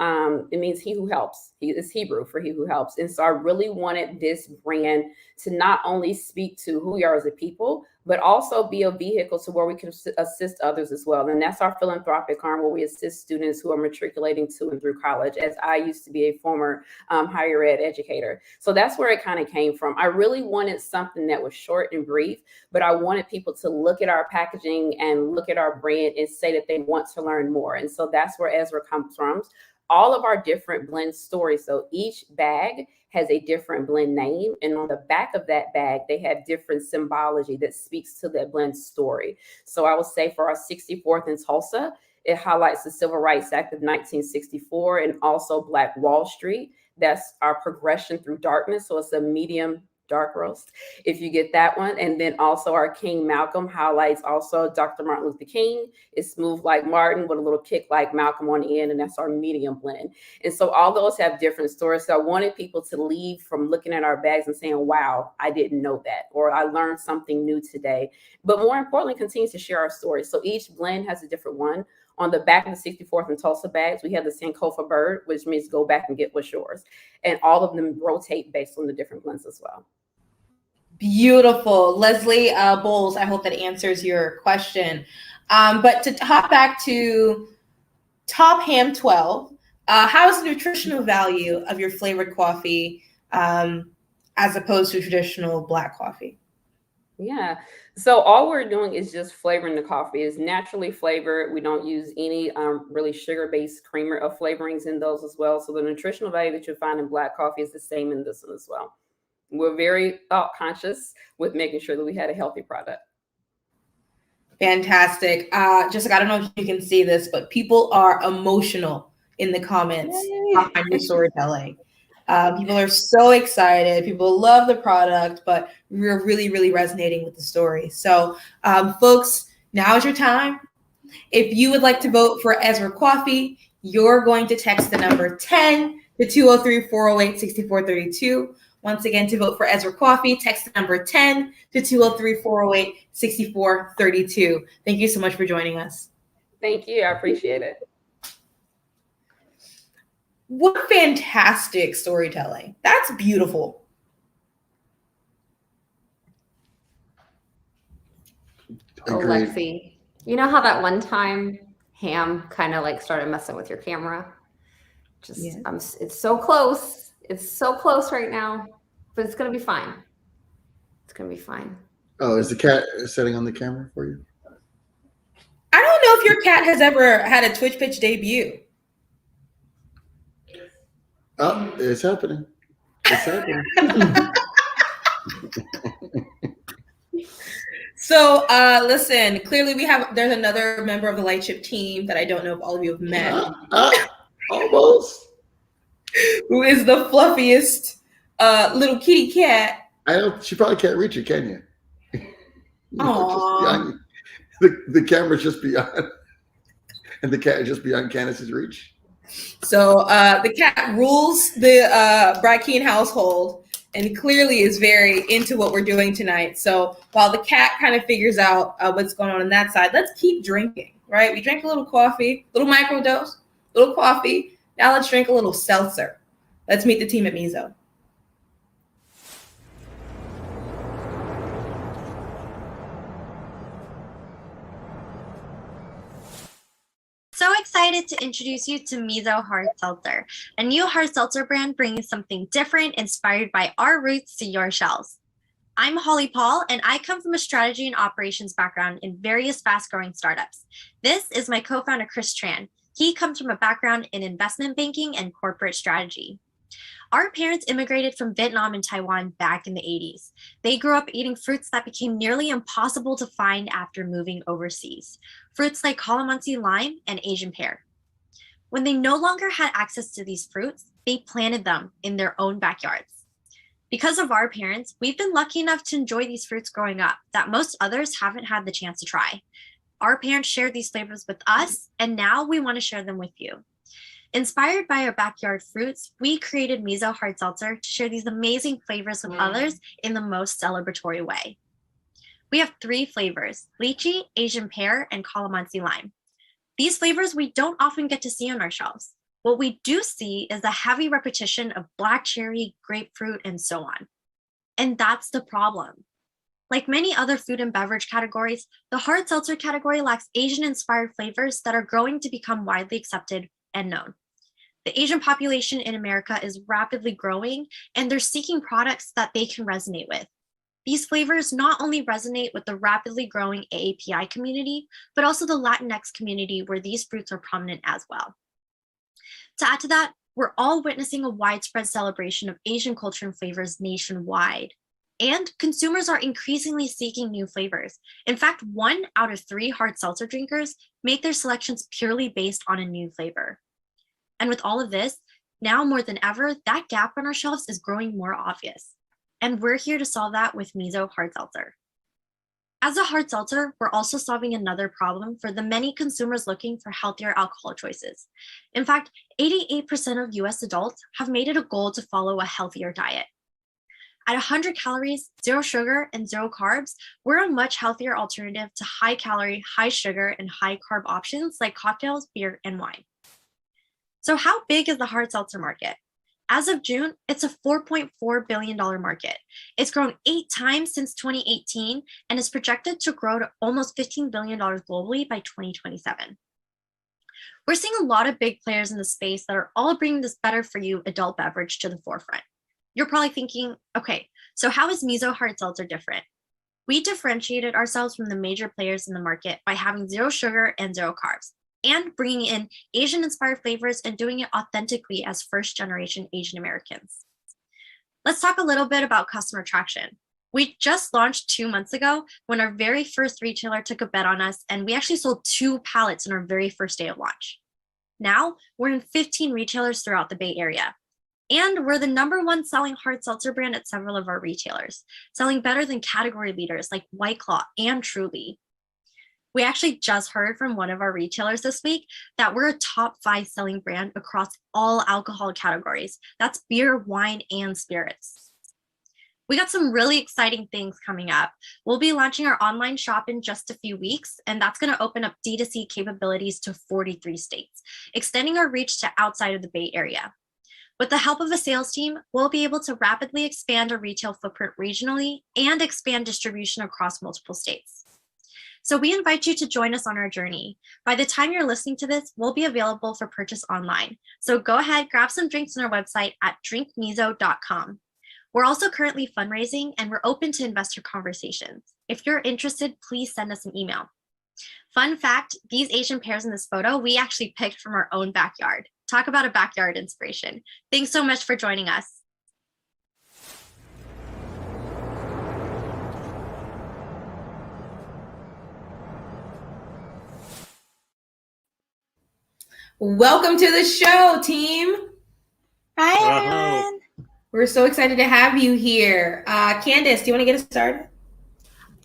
Speaker 7: it means he who helps. He is Hebrew for he who helps. And so I really wanted this brand to not only speak to who we are as a people, but also be a vehicle to where we can assist others as well. And that's our philanthropic arm, where we assist students who are matriculating to and through college, as I used to be a former higher ed educator. So that's where it kind of came from. I really wanted something that was short and brief, but I wanted people to look at our packaging and look at our brand and say that they want to learn more. And so that's where Ezra comes from. All of our different blend stories. So each bag has a different blend name. And on the back of that bag, they have different symbology that speaks to that blend story. So I would say for our 64th in Tulsa, It highlights the Civil Rights Act of 1964 and also Black Wall Street. That's our progression through darkness. So it's a medium dark roast, if you get that one. And then also our King Malcolm highlights also Dr. Martin Luther King. It's smooth like Martin with a little kick like Malcolm on the end, and that's our medium blend. And so all those have different stories. So I wanted people to leave from looking at our bags and saying, wow, I didn't know that, or I learned something new today. But more importantly, continue to share our stories. So each blend has a different one. On the back of the 64th and Tulsa bags, we have the Sankofa bird, which means go back and get what's yours. And all of them rotate based on the different blends as well.
Speaker 1: Beautiful. Leslie Bowles, I hope that answers your question. But to hop back to Top Ham 12, how is the nutritional value of your flavored coffee as opposed to traditional black coffee?
Speaker 7: Yeah. So all we're doing is just flavoring the coffee. It's naturally flavored. We don't use any really sugar-based creamer or flavorings in those as well. So the nutritional value that you'll find in black coffee is the same in this one as well. We're very thought conscious with making sure that we had a healthy product.
Speaker 1: Fantastic. Jessica, I don't know if you can see this, but people are emotional in the comments behind your storytelling. People are so excited. People love the product, but we're really, really resonating with the story. So, folks, now's your time. If you would like to vote for Ezra Coffee, you're going to text the number 10 to 203-408-6432. Once again, to vote for Ezra Coffee, text the number 10 to 203-408-6432. Thank you so much for joining us.
Speaker 7: Thank you. I appreciate it.
Speaker 1: What fantastic storytelling. That's beautiful.
Speaker 2: Oh, Lexi, you know how that one time Ham kind of like started messing with your camera? Just, yeah. It's so close. It's so close right now, but it's going to be fine. It's going to be fine.
Speaker 4: Oh, is the cat setting on the camera for you?
Speaker 1: I don't know if your cat has ever had a Twitch pitch debut.
Speaker 4: Oh, it's happening. It's happening.
Speaker 1: So, listen, clearly there's another member of the Lightship team that I don't know if all of you have met.
Speaker 4: Almost.
Speaker 1: Who is the fluffiest little kitty cat.
Speaker 4: She probably can't reach it, can you?
Speaker 1: Aww.
Speaker 4: The camera's just beyond, and the cat is just beyond Candace's reach.
Speaker 1: So the cat rules the Brackeen household and clearly is very into what we're doing tonight. So while the cat kind of figures out what's going on that side, let's keep drinking, right? We drank a little coffee, little microdose, little coffee. Now let's drink a little seltzer. Let's meet the team at MIZO.
Speaker 8: So excited to introduce you to MIZO Hard Seltzer, a new hard seltzer brand bringing something different inspired by our roots to your shelves. I'm Holly Paul, and I come from a strategy and operations background in various fast-growing startups. This is my co-founder, Chris Tran. He comes from a background in investment banking and corporate strategy. Our parents immigrated from Vietnam and Taiwan back in the 80s. They grew up eating fruits that became nearly impossible to find after moving overseas. Fruits like calamansi lime and Asian pear. When they no longer had access to these fruits, they planted them in their own backyards. Because of our parents, we've been lucky enough to enjoy these fruits growing up that most others haven't had the chance to try. Our parents shared these flavors with us, and now we want to share them with you. Inspired by our backyard fruits, we created MIZO Hard Seltzer to share these amazing flavors with others in the most celebratory way. We have 3 flavors: lychee, Asian pear, and calamansi lime. These flavors we don't often get to see on our shelves. What we do see is a heavy repetition of black cherry, grapefruit, and so on. And that's the problem. Like many other food and beverage categories, the hard seltzer category lacks Asian-inspired flavors that are growing to become widely accepted and known. The Asian population in America is rapidly growing, and they're seeking products that they can resonate with. These flavors not only resonate with the rapidly growing AAPI community, but also the Latinx community where these fruits are prominent as well. To add to that, we're all witnessing a widespread celebration of Asian culture and flavors nationwide. And consumers are increasingly seeking new flavors. In fact, 1 out of 3 hard seltzer drinkers make their selections purely based on a new flavor. And with all of this, now more than ever, that gap on our shelves is growing more obvious. And we're here to solve that with MIZO Hard Seltzer. As a hard seltzer, we're also solving another problem for the many consumers looking for healthier alcohol choices. In fact, 88% of US adults have made it a goal to follow a healthier diet. At 100 calories, 0 sugar, and 0 carbs, we're a much healthier alternative to high calorie, high sugar, and high carb options like cocktails, beer, and wine. So how big is the hard seltzer market? As of June, it's a $4.4 billion market. It's grown 8 times since 2018 and is projected to grow to almost $15 billion globally by 2027. We're seeing a lot of big players in the space that are all bringing this better for you adult beverage to the forefront. You're probably thinking, okay, so how is MIZO Hard Seltzer different? We differentiated ourselves from the major players in the market by having 0 sugar and 0 carbs, and bringing in Asian-inspired flavors and doing it authentically as first-generation Asian Americans. Let's talk a little bit about customer traction. We just launched 2 months ago when our very first retailer took a bet on us, and we actually sold 2 pallets in our very first day of launch. Now, we're in 15 retailers throughout the Bay Area. And we're the #1 selling hard seltzer brand at several of our retailers, selling better than category leaders like White Claw and Truly. We actually just heard from one of our retailers this week that we're a top 5 selling brand across all alcohol categories. That's beer, wine, and spirits. We got some really exciting things coming up. We'll be launching our online shop in just a few weeks, and that's going to open up D2C capabilities to 43 states, extending our reach to outside of the Bay Area. With the help of a sales team, we'll be able to rapidly expand our retail footprint regionally and expand distribution across multiple states. So we invite you to join us on our journey. By the time you're listening to this, we'll be available for purchase online. So go ahead, grab some drinks on our website at drinkmizo.com. We're also currently fundraising and we're open to investor conversations. If you're interested, please send us an email. Fun fact, these Asian pears in this photo, we actually picked from our own backyard. Talk about a backyard inspiration. Thanks so much for joining us.
Speaker 1: Welcome to the show, team.
Speaker 8: Hi, everyone.
Speaker 1: We're so excited to have you here. Candace, do you want to get us started?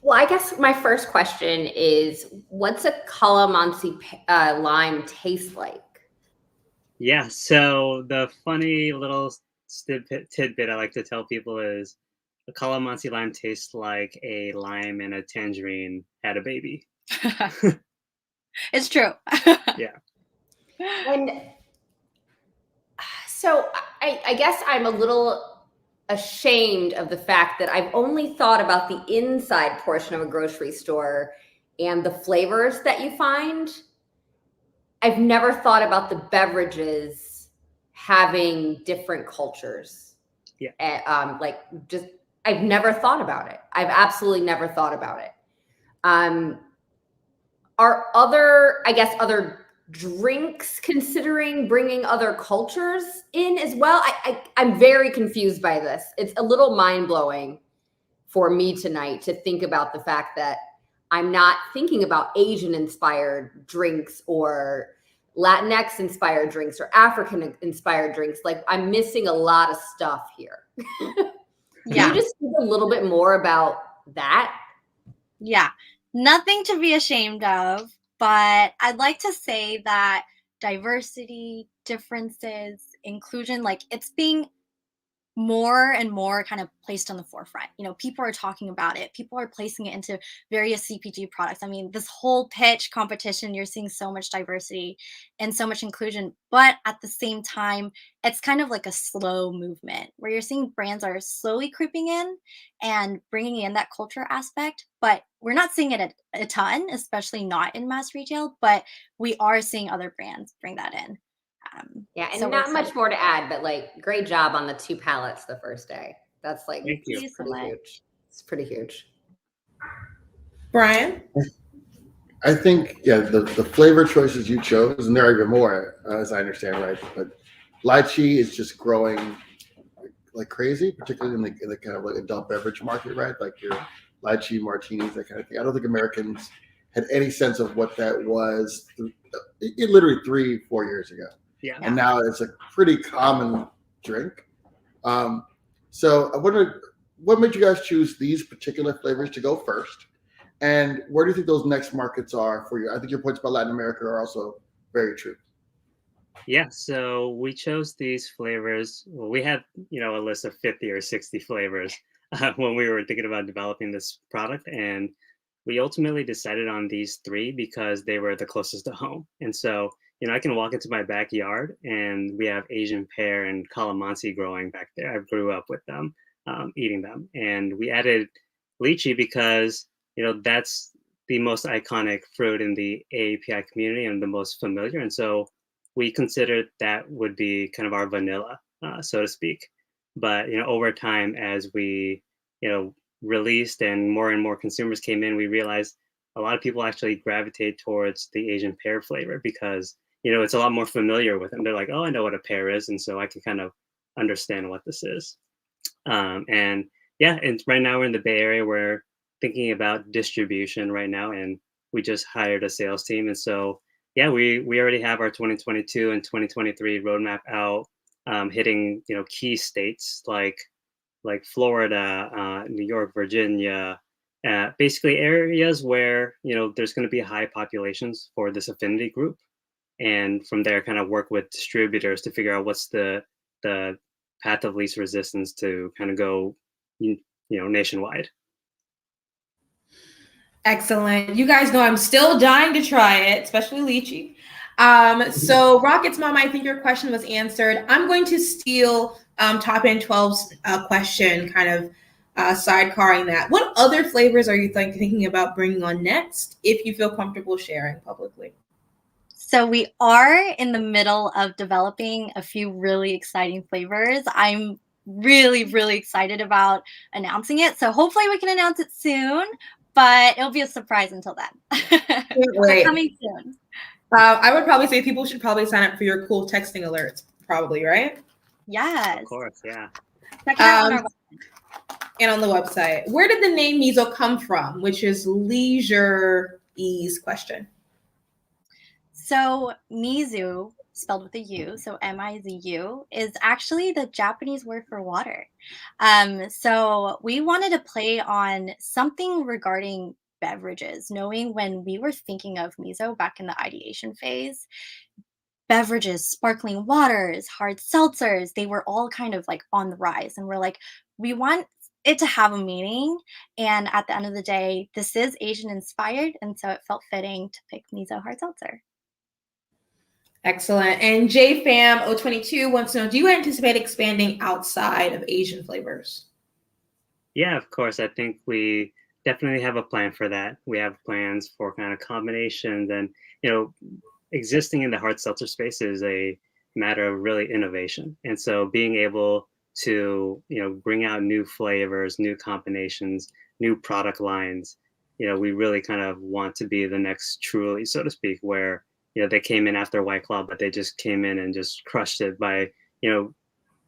Speaker 2: Well, I guess my first question is, what's a calamansi lime taste like?
Speaker 9: Yeah, so the funny little tidbit I like to tell people is a calamansi lime tastes like a lime and a tangerine had a baby.
Speaker 8: It's true.
Speaker 9: Yeah.
Speaker 2: And so I guess I'm a little ashamed of the fact that I've only thought about the inside portion of a grocery store and the flavors that you find. I've never thought about the beverages having different cultures.
Speaker 9: Yeah.
Speaker 2: I've never thought about it. I've absolutely never thought about it. Are other drinks considering bringing other cultures in as well? I'm very confused by this. It's a little mind-blowing for me tonight to think about the fact that I'm not thinking about Asian-inspired drinks or Latinx-inspired drinks or African-inspired drinks. Like, I'm missing a lot of stuff here.
Speaker 8: Yeah.
Speaker 2: Can you just speak a little bit more about that?
Speaker 8: Yeah, nothing to be ashamed of, but I'd like to say that diversity, differences, inclusion, like it's being more and more kind of placed on the forefront. You know, people are talking about it. People are placing it into various CPG products. I mean, this whole pitch competition, you're seeing so much diversity and so much inclusion, but at the same time, it's kind of like a slow movement where you're seeing brands are slowly creeping in and bringing in that culture aspect, but we're not seeing it a ton, especially not in mass retail, but we are seeing other brands bring that in.
Speaker 2: Yeah, and
Speaker 8: so
Speaker 2: not much more to add, but like, great job on the 2 pallets the first day. That's like,
Speaker 9: Thank you.
Speaker 2: it's pretty huge. It's pretty huge.
Speaker 1: Brian?
Speaker 4: I think, yeah, the flavor choices you chose, and there are even more, as I understand, right? But lychee is just growing like crazy, particularly in the kind of like adult beverage market, right? Like your lychee martinis, that kind of thing. I don't think Americans had any sense of what that was. It literally 3-4 years ago,
Speaker 9: Yeah.
Speaker 4: and now it's a pretty common drink. So I wonder, what made you guys choose these particular flavors to go first? And where do you think those next markets are for you? I think your points about Latin America are also very true.
Speaker 9: Yeah, so we chose these flavors. Well, we had, a list of 50 or 60 flavors when we were thinking about developing this product. And we ultimately decided on these three because they were the closest to home. And so, I can walk into my backyard and we have Asian pear and calamansi growing back there. I grew up with them, eating them. And we added lychee because, that's the most iconic fruit in the AAPI community and the most familiar. And so we considered that would be kind of our vanilla, so to speak. But over time, as we released and more consumers came in, we realized a lot of people actually gravitate towards the Asian pear flavor because it's a lot more familiar with them. They're like, oh, I know what a pear is, and so I can kind of understand what this is. And yeah, and right now we're in the Bay Area. We're thinking about distribution right now, and we just hired a sales team, and so yeah, we already have our 2022 and 2023 roadmap out, hitting key states like Florida, New York, Virginia, basically areas where there's going to be high populations for this affinity group, and from there kind of work with distributors to figure out what's the path of least resistance to kind of go nationwide.
Speaker 1: Excellent. You guys know I'm still dying to try it, especially lychee. So Rocket's mom, I think your question was answered. I'm going to steal Top End 12's question, kind of sidecarring that. What other flavors are you thinking about bringing on next, if you feel comfortable sharing publicly?
Speaker 8: So we are in the middle of developing a few really exciting flavors. I'm really, really excited about announcing it. So hopefully we can announce it soon, but it'll be a surprise until then.
Speaker 1: Wait.
Speaker 8: Coming soon.
Speaker 1: I would probably say people should probably sign up for your cool texting alerts, probably, right?
Speaker 8: Yes.
Speaker 9: Of course, yeah.
Speaker 8: Check it out on our website.
Speaker 1: And on the website. Where did the name MIZO come from, which is leisure ease question?
Speaker 8: So MIZO, spelled with a U, so MIZU, is actually the Japanese word for water. So we wanted to play on something regarding beverages, knowing when we were thinking of MIZO back in the ideation phase, beverages, sparkling waters, hard seltzers, they were all kind of like on the rise. And we're like, we want it to have a meaning. And at the end of the day, this is Asian inspired. And so it felt fitting to pick MIZO hard seltzer.
Speaker 1: Excellent. And JFam022 wants to know, do you anticipate expanding outside of Asian flavors?
Speaker 9: Yeah, of course. I think we definitely have a plan for that. We have plans for kind of combinations, and existing in the hard seltzer space is a matter of really innovation. And so being able to bring out new flavors, new combinations, new product lines, we really kind of want to be the next Truly, so to speak, where they came in after White Claw, but they just came in and just crushed it by,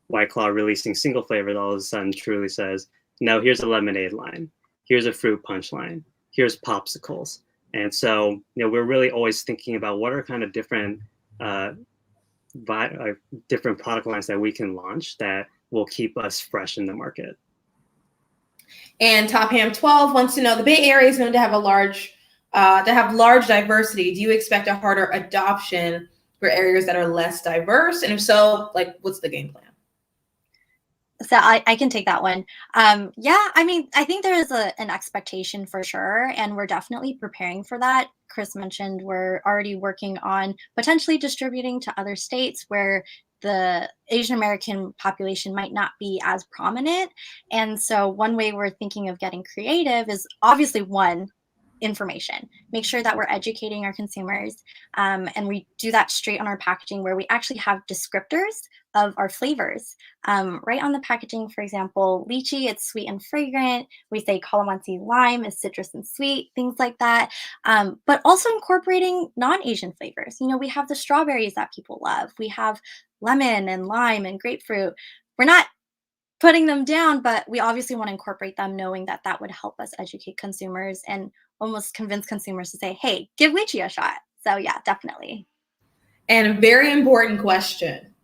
Speaker 9: White Claw releasing single flavor. All of a sudden, Truly says, no, here's a lemonade line. Here's a fruit punch line. Here's popsicles. And so, we're really always thinking about what are kind of different, different product lines that we can launch that will keep us fresh in the market.
Speaker 1: And Top Ham 12 wants to know, the Bay Area is known to have large diversity. Do you expect a harder adoption for areas that are less diverse? And if so, what's the game plan?
Speaker 8: So I can take that one. Yeah, I mean, I think there is an expectation for sure, and we're definitely preparing for that. Chris mentioned we're already working on potentially distributing to other states where the Asian American population might not be as prominent. And so one way we're thinking of getting creative is obviously information. Make sure that we're educating our consumers, and we do that straight on our packaging where we actually have descriptors of our flavors right on the packaging. For example, lychee, it's sweet and fragrant. We say calamansi lime is citrus and sweet, things like that. But also incorporating non-Asian flavors. We have the strawberries that people love. We have lemon and lime and grapefruit. We're not putting them down, but we obviously want to incorporate them, knowing that that would help us educate consumers and almost convince consumers to say, hey, give lychee a shot. So yeah, definitely.
Speaker 1: And a very important question.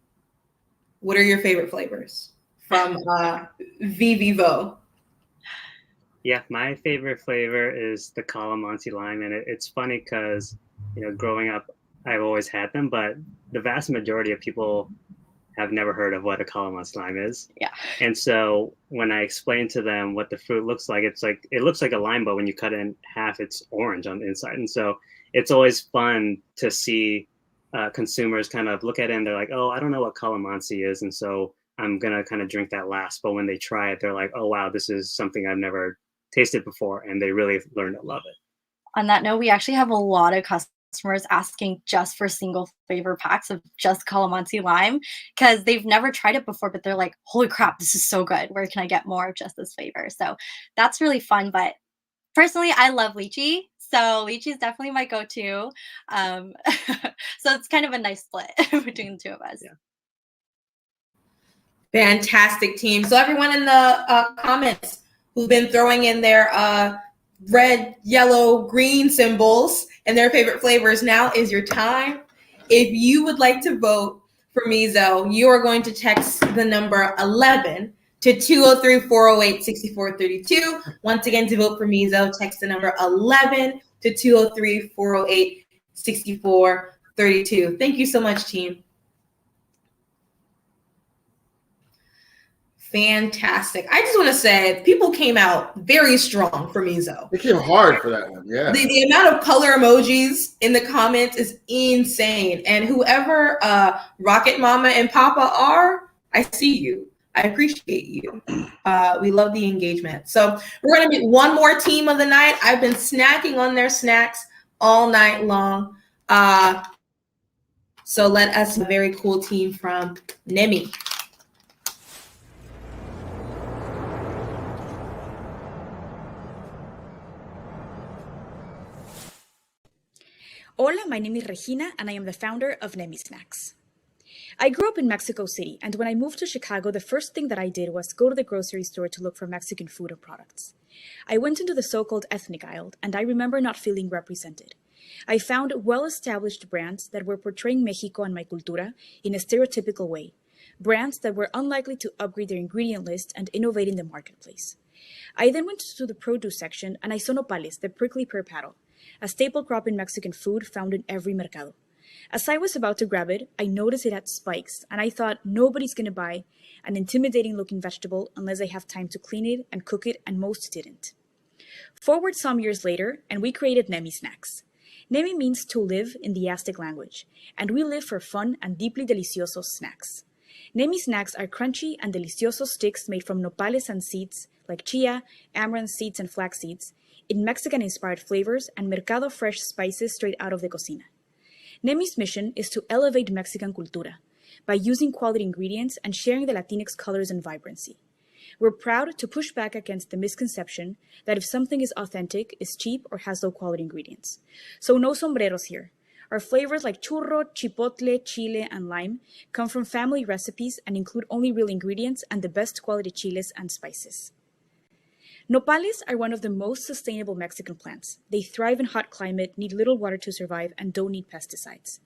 Speaker 1: What are your favorite flavors from Vivo?
Speaker 9: Yeah, my favorite flavor is the calamansi lime, and it's funny because growing up, I've always had them, but the vast majority of people have never heard of what a calamansi lime is.
Speaker 8: Yeah.
Speaker 9: And so when I explain to them what the fruit looks like, it looks like a lime, but when you cut it in half, it's orange on the inside. And so it's always fun to see consumers kind of look at it and they're like, oh, I don't know what calamansi is, and so I'm gonna kind of drink that last. But when they try it, they're like, oh wow, this is something I've never tasted before, and they really learn to love it.
Speaker 8: On that note, we actually have a lot of customers asking just for single flavor packs of just calamansi lime because they've never tried it before, but they're like, holy crap, this is so good. Where can I get more of just this flavor? So that's really fun. But personally, I love lychee. So lychee is definitely my go-to. So it's kind of a nice split between the two of us.
Speaker 9: Yeah.
Speaker 1: Fantastic, team. So everyone in the comments who've been throwing in their red, yellow, green symbols and their favorite flavors, now is your time. If you would like to vote for MIZO, you are going to text the number 11 to 203-408-6432. Once again, to vote for MIZO, text the number 11 to 203-408-6432. Thank you so much, team. Fantastic. I just want to say people came out very strong for MIZO.
Speaker 4: They came hard for that one. Yeah.
Speaker 1: The amount of color emojis in the comments is insane. And whoever Rocket Mama and Papa are, I see you. I appreciate you. We love the engagement. So we're going to meet one more team of the night. I've been snacking on their snacks all night long. So let us a very cool team from Nemi.
Speaker 10: Hola, my name is Regina, and I am the founder of Nemi Snacks. I grew up in Mexico City, and when I moved to Chicago, the first thing that I did was go to the grocery store to look for Mexican food or products. I went into the so-called ethnic aisle, and I remember not feeling represented. I found well-established brands that were portraying Mexico and my cultura in a stereotypical way, brands that were unlikely to upgrade their ingredient list and innovate in the marketplace. I then went to the produce section, and I saw nopales, the prickly pear paddle, a staple crop in Mexican food found in every mercado. As I was about to grab it, I noticed it had spikes, and I thought nobody's going to buy an intimidating-looking vegetable unless they have time to clean it and cook it, and most didn't. Forward some years later, and we created Nemi Snacks. Nemi means to live in the Aztec language, and we live for fun and deeply deliciosos snacks. Nemi Snacks are crunchy and delicioso sticks made from nopales and seeds like chia, amaranth seeds, and flax seeds, in Mexican-inspired flavors and mercado-fresh spices straight out of the cocina. Nemi's mission is to elevate Mexican cultura by using quality ingredients and sharing the Latinx colors and vibrancy. We're proud to push back against the misconception that if something is authentic, is cheap, or has low-quality ingredients. So no sombreros here. Our flavors like churro, chipotle, chile, and lime come from family recipes and include only real ingredients and the best quality chiles and spices. Nopales are one of the most sustainable Mexican plants. They thrive in hot climate, need little water to survive, and don't need pesticides.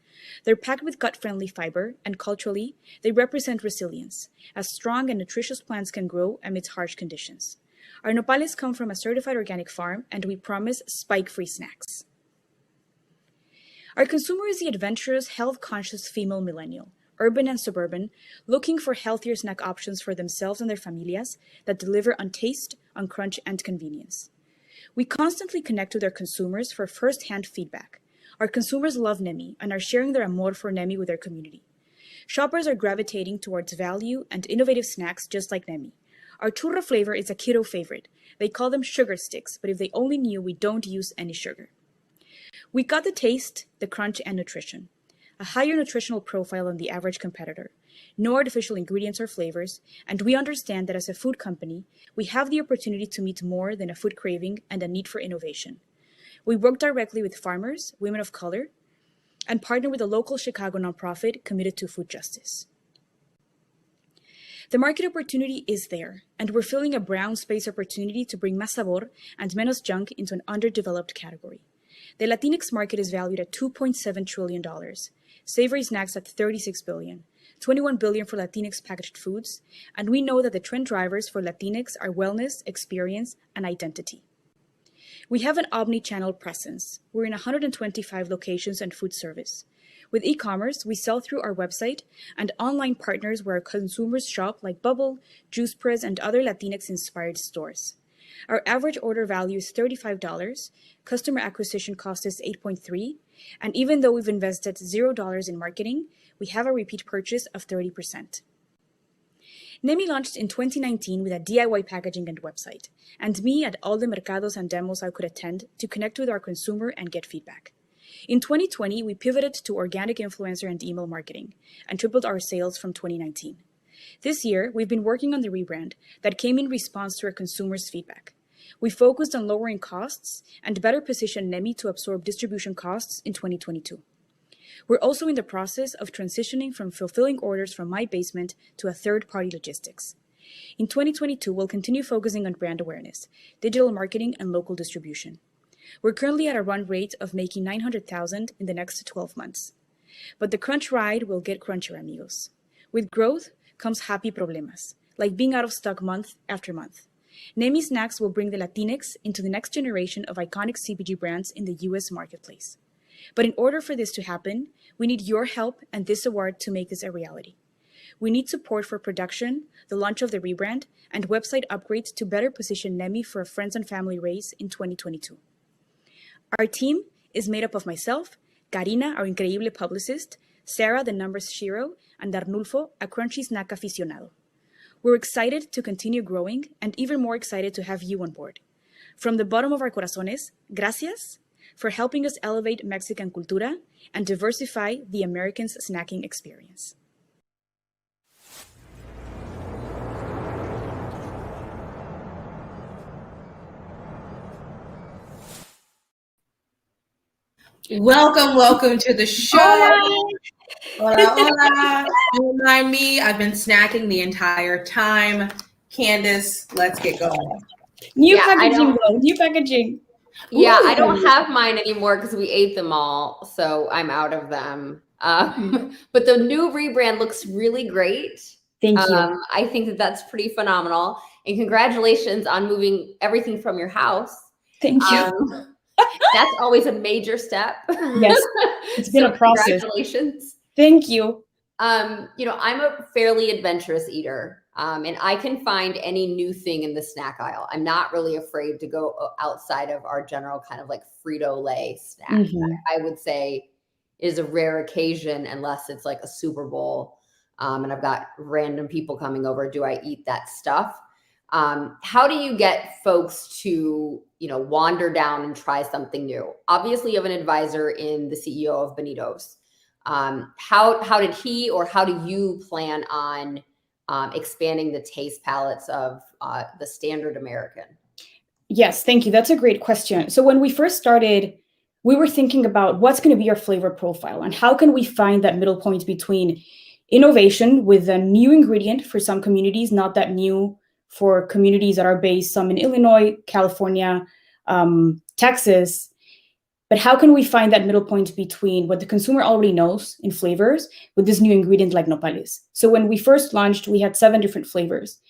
Speaker 10: They're packed with gut-friendly fiber, and culturally, they represent resilience, as strong and nutritious plants can grow amidst harsh conditions. Our nopales come from a certified organic farm, and we promise spike-free snacks. Our consumer is the adventurous, health-conscious female millennial, urban and suburban, looking for healthier snack options for themselves and their familias that deliver on taste, on crunch, and convenience. We constantly connect with our consumers for first-hand feedback. Our consumers love Nemi and are sharing their amor for Nemi with their community. Shoppers are gravitating towards value and innovative snacks just like Nemi. Our churro flavor is a kiddo favorite. They call them sugar sticks, but if they only knew, we don't use any sugar. We got the taste, the crunch, and nutrition. A higher nutritional profile than the average competitor, no artificial ingredients or flavors, and we understand that as a food company, we have the opportunity to meet more than a food craving and a need for innovation. We work directly with farmers, women of color, and partner with a local Chicago nonprofit committed to food justice. The market opportunity is there, and we're filling a brown space opportunity to bring más sabor and menos junk into an underdeveloped category. The Latinx market is valued at $2.7 trillion, savory snacks at $36 billion, $21 billion for Latinx packaged foods, and we know that the trend drivers for Latinx are wellness, experience, and identity. We have an omni-channel presence. We're in 125 locations and food service. With e-commerce, we sell through our website and online partners where consumers shop like Bubble, Juice Press, and other Latinx-inspired stores. Our average order value is $35, customer acquisition cost is $8.3, and even though we've invested $0 in marketing, we have a repeat purchase of 30%. Nemi launched in 2019 with a DIY packaging and website, and me at all the mercados and demos I could attend to connect with our consumer and get feedback. In 2020, we pivoted to organic influencer and email marketing and tripled our sales from 2019. This year, we've been working on the rebrand that came in response to our consumers' feedback. We focused on lowering costs and better positioned Nemi to absorb distribution costs in 2022. We're also in the process of transitioning from fulfilling orders from my basement to a third-party logistics. In 2022, we'll continue focusing on brand awareness, digital marketing, and local distribution. We're currently at a run rate of making $900,000 in the next 12 months. But the crunch ride will get crunchier, amigos. With growth comes happy problemas, like being out of stock month after month. Nemi Snacks will bring the Latinx into the next generation of iconic CPG brands in the U.S. marketplace. But in order for this to happen, we need your help and this award to make this a reality. We need support for production, the launch of the rebrand, and website upgrades to better position Nemi for a friends and family race in 2022. Our team is made up of myself, Karina, our increíble publicist, Sarah, the numbers shiro, and Arnulfo, a crunchy snack aficionado. We're excited to continue growing and even more excited to have you on board. From the bottom of our corazones, gracias for helping us elevate Mexican cultura and diversify the Americans' snacking experience.
Speaker 1: Welcome to the show. Hola, hola. Don't mind me. I've been snacking the entire time. Candace, let's get going.
Speaker 10: New packaging.
Speaker 2: Yeah,
Speaker 1: Ooh.
Speaker 2: I don't have mine anymore because we ate them all, so I'm out of them. But the new rebrand looks really great.
Speaker 10: Thank you.
Speaker 2: I think that that's pretty phenomenal. And congratulations on moving everything from your house.
Speaker 10: Thank you.
Speaker 2: That's always a major step.
Speaker 10: Yes, it's been a process.
Speaker 2: Congratulations.
Speaker 10: Thank you.
Speaker 2: I'm a fairly adventurous eater, and I can find any new thing in the snack aisle. I'm not really afraid to go outside of our general kind of like Frito-Lay snack.
Speaker 10: Mm-hmm.
Speaker 2: I would say is a rare occasion unless it's like a Super Bowl, and I've got random people coming over. Do I eat that stuff? How do you get folks to, wander down and try something new? Obviously, you have an advisor in the CEO of Benito's. How did he or how do you plan on expanding the taste palettes of the standard American?
Speaker 10: Yes, thank you. That's a great question. So when we first started, we were thinking about what's going to be our flavor profile and how can we find that middle point between innovation with a new ingredient for some communities, not that new for communities that are based some in Illinois, California, Texas. But how can we find that middle point between what the consumer already knows in flavors with this new ingredient like nopales? So when we first launched, we had 7 different flavors.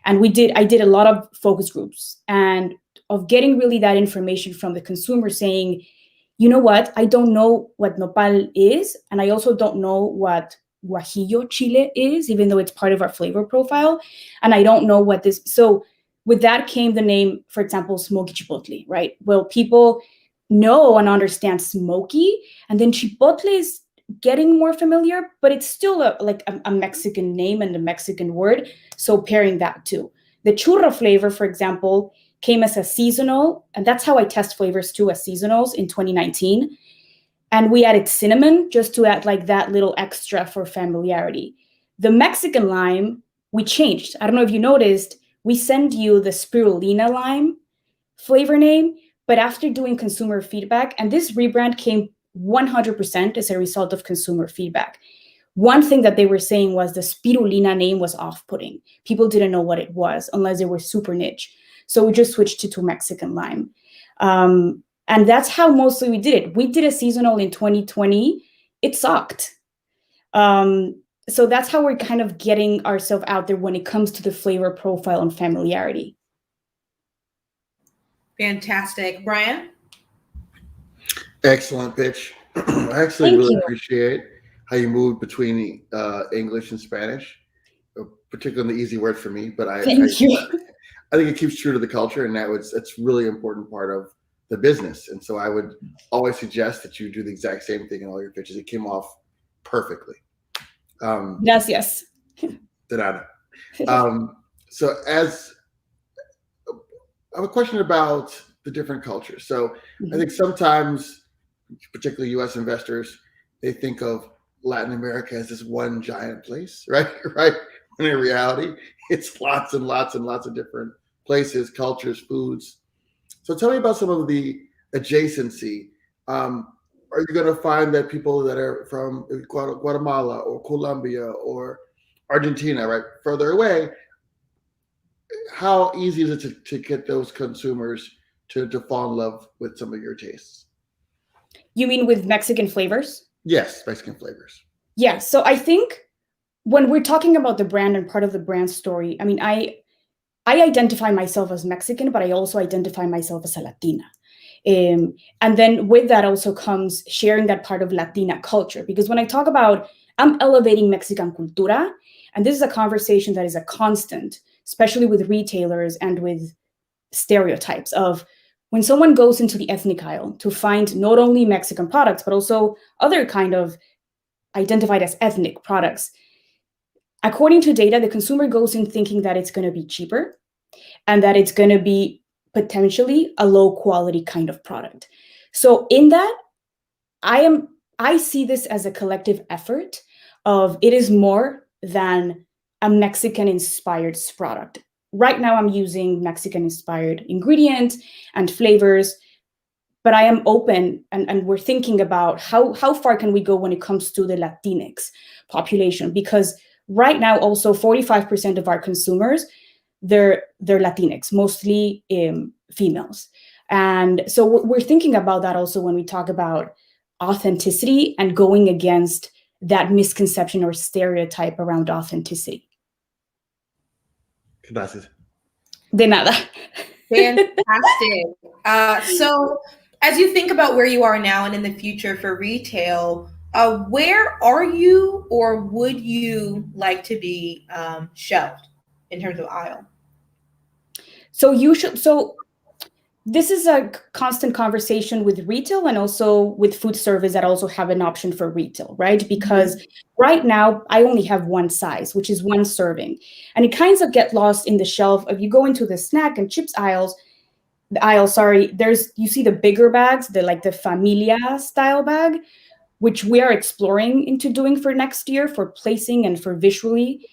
Speaker 10: And I did a lot of focus groups and of getting really that information from the consumer saying, you know what, I don't know what nopal is. And I also don't know what guajillo chile is, even though it's part of our flavor profile. And I don't know what this, so with that came the name, for example, smoky chipotle, right? Well, people know and understand smoky, and then chipotle is getting more familiar, but it's still a Mexican name and a Mexican word. So pairing that too. The churro flavor, for example, came as a seasonal, and that's how I test flavors too, as seasonals in 2019. And we added cinnamon just to add like that little extra for familiarity. The Mexican lime, we changed. I don't know if you noticed, we send you the spirulina lime flavor name, but after doing consumer feedback, and this rebrand came 100% as a result of consumer feedback. one thing that they were saying was the spirulina name was off-putting. People didn't know what it was unless they were super niche. So we just switched to Mexican lime. And that's how mostly we did it. We did a seasonal in 2020. It sucked. So that's how we're kind of getting ourselves out there when it comes to the flavor profile and familiarity.
Speaker 1: Fantastic. Brian?
Speaker 4: Excellent pitch. I actually
Speaker 10: Thank
Speaker 4: really
Speaker 10: you.
Speaker 4: appreciate how you moved between English and Spanish, particularly an easy word for me, but I
Speaker 10: Thank you.
Speaker 4: think it keeps true to the culture, and that's really important part of the business. And so I would always suggest that you do the exact same thing in all your pitches. It came off perfectly.
Speaker 10: Gracias.
Speaker 4: De nada. So I have a question about the different cultures. So I think sometimes, particularly U.S. investors, they think of Latin America as this one giant place, right? Right. When in reality, it's lots and lots and lots of different places, cultures, foods. So tell me about some of the adjacency. Are you going to find that people that are from Guatemala or Colombia or Argentina, right, further away, how easy is it to get those consumers to fall in love with some of your tastes?
Speaker 10: You mean with Mexican flavors?
Speaker 4: Yes, Mexican flavors.
Speaker 10: Yeah. So I think when we're talking about the brand and part of the brand story, I mean, I identify myself as Mexican, but I also identify myself as a Latina. And then with that also comes sharing that part of Latina culture. Because when I talk about, I'm elevating Mexican cultura, and this is a conversation that is a constant, especially with retailers and with stereotypes of when someone goes into the ethnic aisle to find not only Mexican products, but also other kind of identified as ethnic products. According to data, the consumer goes in thinking that it's going to be cheaper and that it's going to be potentially a low quality kind of product. So in that, I see this as a collective effort of it is more than a Mexican inspired product. Right now I'm using Mexican inspired ingredients and flavors, but I am open and we're thinking about how far can we go when it comes to the Latinx population, because right now also 45% of our consumers, they're Latinx, mostly females. And so we're thinking about that also when we talk about authenticity and going against that misconception or stereotype around authenticity.
Speaker 4: Gracias.
Speaker 10: De nada.
Speaker 1: Fantastic. So as you think about where you are now and in the future for retail, where are you or would you like to be shelved in terms of aisle?
Speaker 10: So this is a constant conversation with retail and also with food service that also have an option for retail, right? Because right now I only have one size, which is one serving. And it kind of get lost in the shelf. If you go into the snack and chips aisle, you see the bigger bags, the Familia style bag, which we are exploring into doing for next year for placing and for visually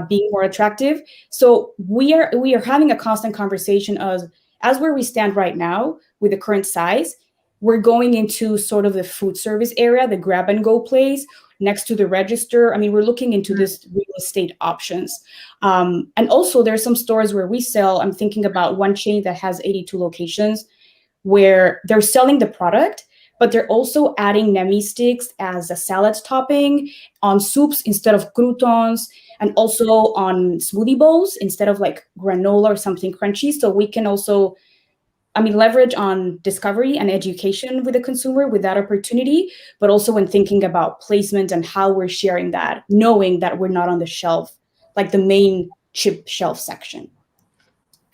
Speaker 10: being more attractive. So we are having a constant conversation as where we stand right now with the current size, we're going into sort of the food service area, the grab and go place next to the register. I mean, we're looking into this real estate options. And also there's some stores where we sell, I'm thinking about one chain that has 82 locations where they're selling the product, but they're also adding Nemi sticks as a salad topping on soups instead of croutons, and also on smoothie bowls instead of like granola or something crunchy. So we can also, leverage on discovery and education with the consumer with that opportunity, but also when thinking about placement and how we're sharing that, knowing that we're not on the shelf, like the main chip shelf section.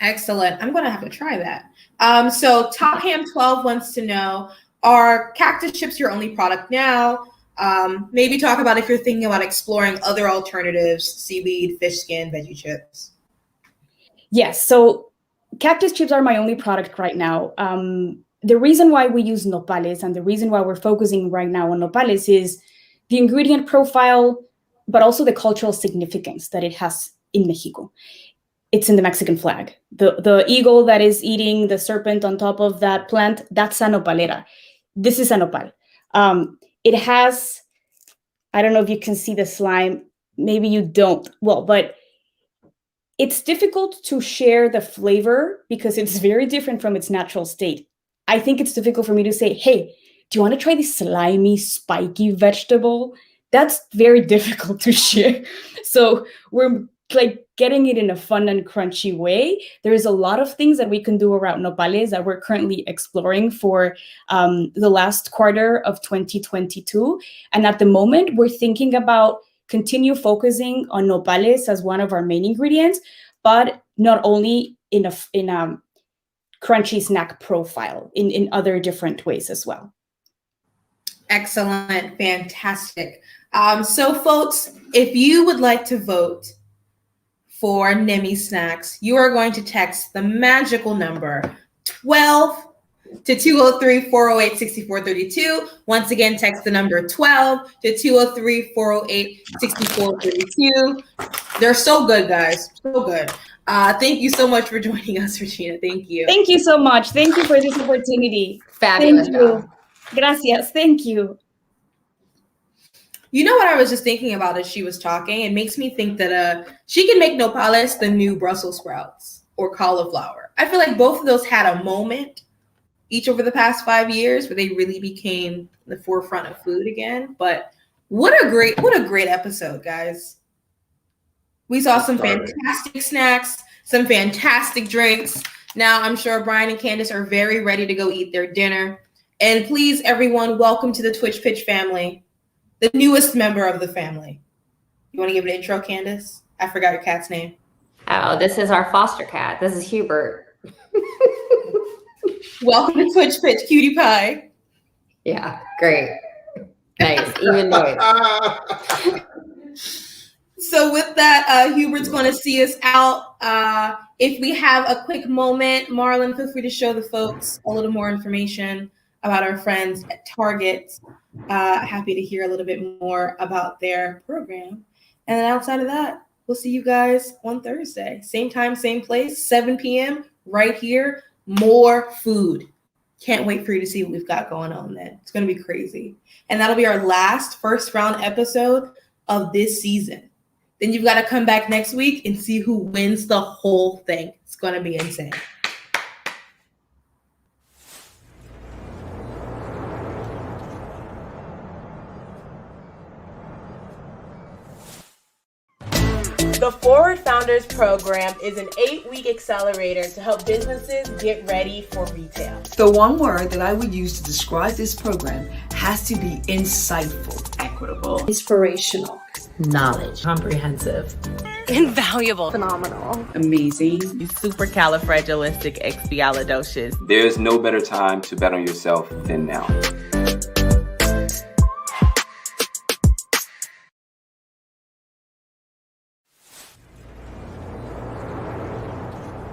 Speaker 1: Excellent. I'm going to have to try that. So Top Ham 12 wants to know, are cactus chips your only product now? Maybe talk about if you're thinking about exploring other alternatives, seaweed, fish skin, veggie chips.
Speaker 10: Yes, so cactus chips are my only product right now. The reason why we use nopales and the reason why we're focusing right now on nopales is the ingredient profile, but also the cultural significance that it has in Mexico. It's in the Mexican flag. The eagle that is eating the serpent on top of that plant, that's a nopalera. This is a nopal. It has
Speaker 11: I don't know if you can see the slime. Maybe you don't. Well, but it's difficult to share the flavor because it's very different from its natural state. I think it's difficult for me to say, hey, do you want to try this slimy, spiky vegetable? That's very difficult to share. So we're like getting it in a fun and crunchy way. There's a lot of things that we can do around nopales that we're currently exploring for the last quarter of 2022. And at the moment, we're thinking about continue focusing on nopales as one of our main ingredients, but not only in a crunchy snack profile, in other different ways as well.
Speaker 1: Excellent, fantastic. So folks, if you would like to vote for Nemi Snacks, you are going to text the magical number 12 to 203-408-6432. Once again, text the number 12 to 203-408-6432. They're so good, guys. So good. Thank you so much for joining us, Regina. Thank you.
Speaker 11: Thank you so much. Thank you for this opportunity.
Speaker 2: Fabulous
Speaker 11: Thank you.
Speaker 2: job.
Speaker 11: Gracias. Thank you.
Speaker 1: You know what I was just thinking about as she was talking? It makes me think that she can make nopales the new Brussels sprouts or cauliflower. I feel like both of those had a moment each over the past 5 years where they really became the forefront of food again. But what a great episode, guys. We saw some fantastic snacks, some fantastic drinks. Now I'm sure Brian and Candace are very ready to go eat their dinner. And please, everyone, welcome to the Twitch Pitch family, the newest member of the family. You want to give an intro, Candace? I forgot your cat's name.
Speaker 2: Oh, this is our foster cat. This is Hubert.
Speaker 1: Welcome to Twitch Pitch, cutie pie.
Speaker 2: Yeah, great. Nice, even noise.
Speaker 1: So with that, Hubert's going to see us out. If we have a quick moment, Marlon, feel free to show the folks a little more information about our friends at Target. Happy to hear a little bit more about their program. And then outside of that, we'll see you guys on Thursday. Same time, same place, 7 p.m. right here. More food. Can't wait for you to see what we've got going on then. It's going to be crazy. And that'll be our last first round episode of this season. Then you've got to come back next week and see who wins the whole thing. It's going to be insane.
Speaker 12: The Forward Founders Program is an 8-week accelerator to help businesses get ready for retail.
Speaker 13: The one word that I would use to describe this program has to be insightful, equitable,
Speaker 14: inspirational, knowledge, comprehensive,
Speaker 12: invaluable,
Speaker 14: phenomenal,
Speaker 12: amazing, supercalifragilisticexpialidocious.
Speaker 15: There's no better time to bet on yourself than now.